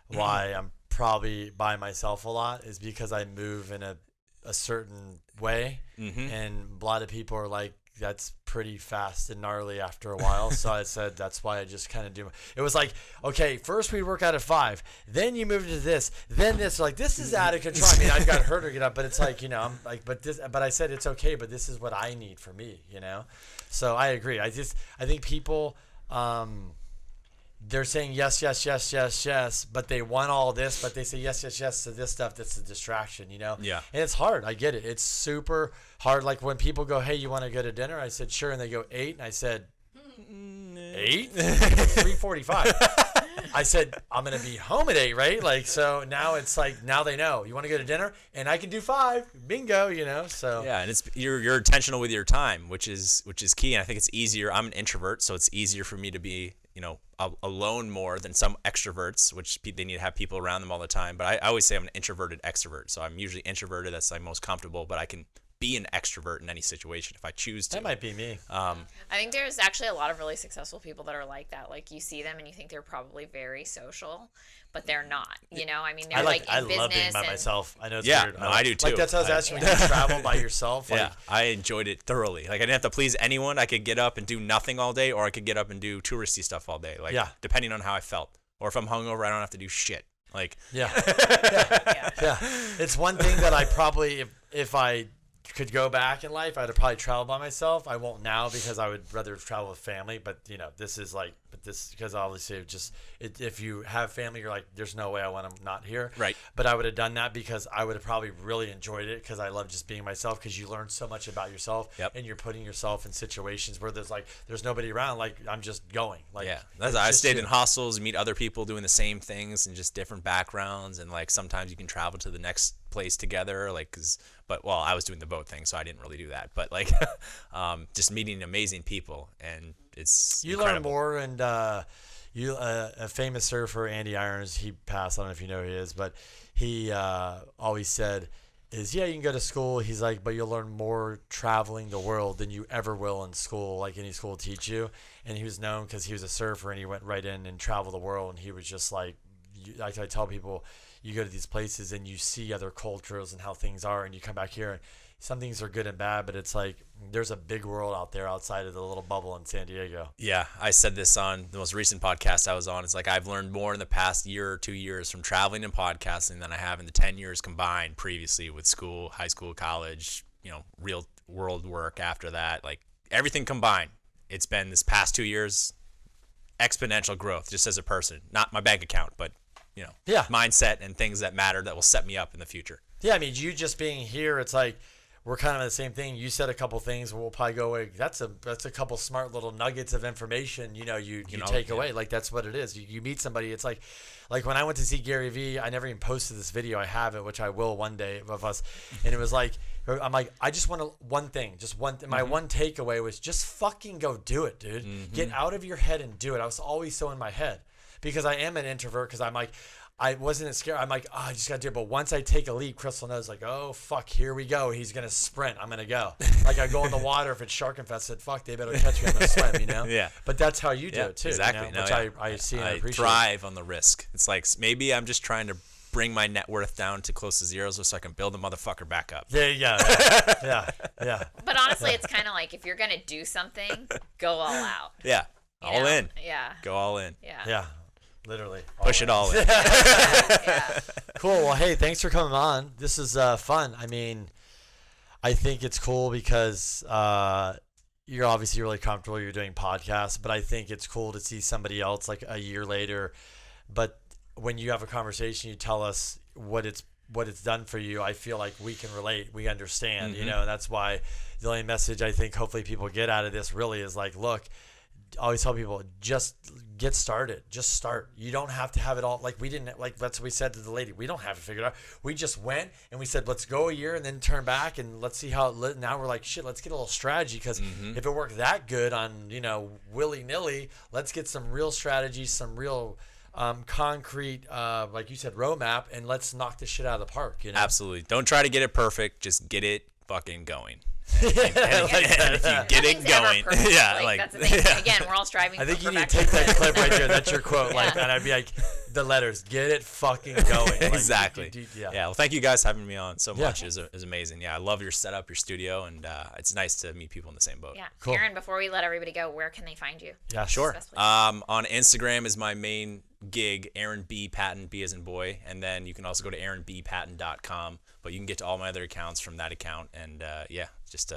why I'm probably by myself a lot is because I move in a certain way, and a lot of people are like, that's pretty fast and gnarly after a while. So I said, that's why I just kind of do. It was like, okay, first we work out at 5, then you move to this, then this. Like, this is out of control. I mean, I've got her to get up, but it's like, I'm like, but I said, it's okay, but this is what I need for me, So I agree. I think people, they're saying yes, yes, yes, yes, yes, but they want all this, but they say yes, yes, yes to this stuff that's a distraction, Yeah. And it's hard. I get it. It's super hard. Like when people go, hey, you want to go to dinner? I said, sure. And they go, 8. And I said, 8? 3:45. I said, I'm going to be home at 8, right? Like, so now it's like, now they know. You want to go to dinner? And I can do 5. Bingo, so. Yeah, and it's you're intentional with your time, which is key. And I think it's easier. I'm an introvert, so it's easier for me to be, alone more than some extroverts, which they need to have people around them all the time. But I always say I'm an introverted extrovert. So I'm usually introverted. That's like most comfortable, but I can be an extrovert in any situation if I choose to. That might be me. I think there's actually a lot of really successful people that are like that. Like you see them and you think they're probably very social, but they're not. You know, I mean, they're like in I business love being by myself. I know it's weird. No, I do too. Like that's what I was asking when you travel by yourself. Like, Yeah, I enjoyed it thoroughly. Like I didn't have to please anyone. I could get up and do nothing all day, or I could get up and do touristy stuff all day. Like depending on how I felt. Or if I'm hungover, I don't have to do shit. Like yeah. It's one thing that I probably, if I could go back in life, I'd probably travel by myself. I won't now because I would rather travel with family. But this is like, because obviously if you have family, you're like, there's no way I want them not here. Right. But I would have done that because I would have probably really enjoyed it because I love just being myself because you learn so much about yourself. Yep. And you're putting yourself in situations where there's nobody around. Like I'm just going. Like I stayed in hostels, meet other people doing the same things and just different backgrounds. And like sometimes you can travel to the next place together. I was doing the boat thing, so I didn't really do that. But like, just meeting amazing people, and it's incredible. Learn more. And a famous surfer, Andy Irons, he passed. I don't know if you know who he is, but he always said, you can go to school. He's like, but you'll learn more traveling the world than you ever will in school. Like any school will teach you. And he was known because he was a surfer, and he went right in and traveled the world. And he was just like, I tell people, you go to these places and you see other cultures and how things are, and you come back here and some things are good and bad, but it's like there's a big world out there outside of the little bubble in San Diego. Yeah, I said this on the most recent podcast I was on. It's like I've learned more in the past year or 2 years from traveling and podcasting than I have in the 10 years combined previously with school, high school, college, real world work after that. Like everything combined, it's been this past 2 years exponential growth just as a person. Not my bank account, but mindset and things that matter that will set me up in the future. Yeah, I mean, you just being here, it's like we're kind of the same thing. You said a couple things, we'll probably go away. That's a couple smart little nuggets of information. You take away. Like that's what it is. You meet somebody. It's like when I went to see Gary Vee, I never even posted this video. I have it, which I will one day of us. And it was like, I'm like, I just want one thing, just one. My one takeaway was just fucking go do it, dude. Get out of your head and do it. I was always so in my head because I am an introvert. Because I'm like, I wasn't scared. I'm like, I just got to do it. But once I take a leap, Crystal knows, like, oh, fuck, here we go. He's going to sprint. I'm going to go. Like, I go in the water. If it's shark infested, fuck, they better catch me. I'm going to swim, Yeah. But that's how you do it, too. Exactly. Which I see and I appreciate. I thrive on the risk. It's like maybe I'm just trying to bring my net worth down to close to zero so I can build the motherfucker back up. Yeah. Yeah. But honestly, it's kind of like if you're going to do something, go all out. Yeah. All in. Yeah. Go all in. Yeah. Literally. Push it all in. Yeah. Cool. Well, hey, thanks for coming on. This is fun. I mean, I think it's cool because you're obviously really comfortable. You're doing podcasts, but I think it's cool to see somebody else like a year later. But when you have a conversation, you tell us what it's done for you. I feel like we can relate. We understand, and that's why the only message I think hopefully people get out of this really is like, look, I always tell people, just get started. Just start. You don't have to have it all. Like we didn't, like that's what we said to the lady. We don't have it figured out. We just went and we said, let's go a year and then turn back and let's see how it now we're like, shit, let's get a little strategy. Because if it worked that good on, willy-nilly, let's get some real strategies, some real concrete, like you said, roadmap, and let's knock this shit out of the park. Absolutely. Don't try to get it perfect. Just get it fucking going. And if you get it going, that's the thing. Again, we're all striving. I think for you need to take that clip right there. That's your quote, and I'd be like, the letters, get it fucking going. Exactly. Well, thank you guys for having me on so much. It was amazing. Yeah, I love your setup, your studio, and it's nice to meet people in the same boat. Yeah. Cool. Aaron, before we let everybody go, where can they find you? Yeah, sure. On Instagram is my main gig, Aaron B. Patton, B as in boy, and then you can also go to aaronbpatton.com. But you can get to all my other accounts from that account, and just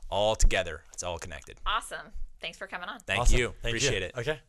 all together. It's all connected. Awesome. Thanks for coming on. Thank you. Thank Appreciate you. it. Okay.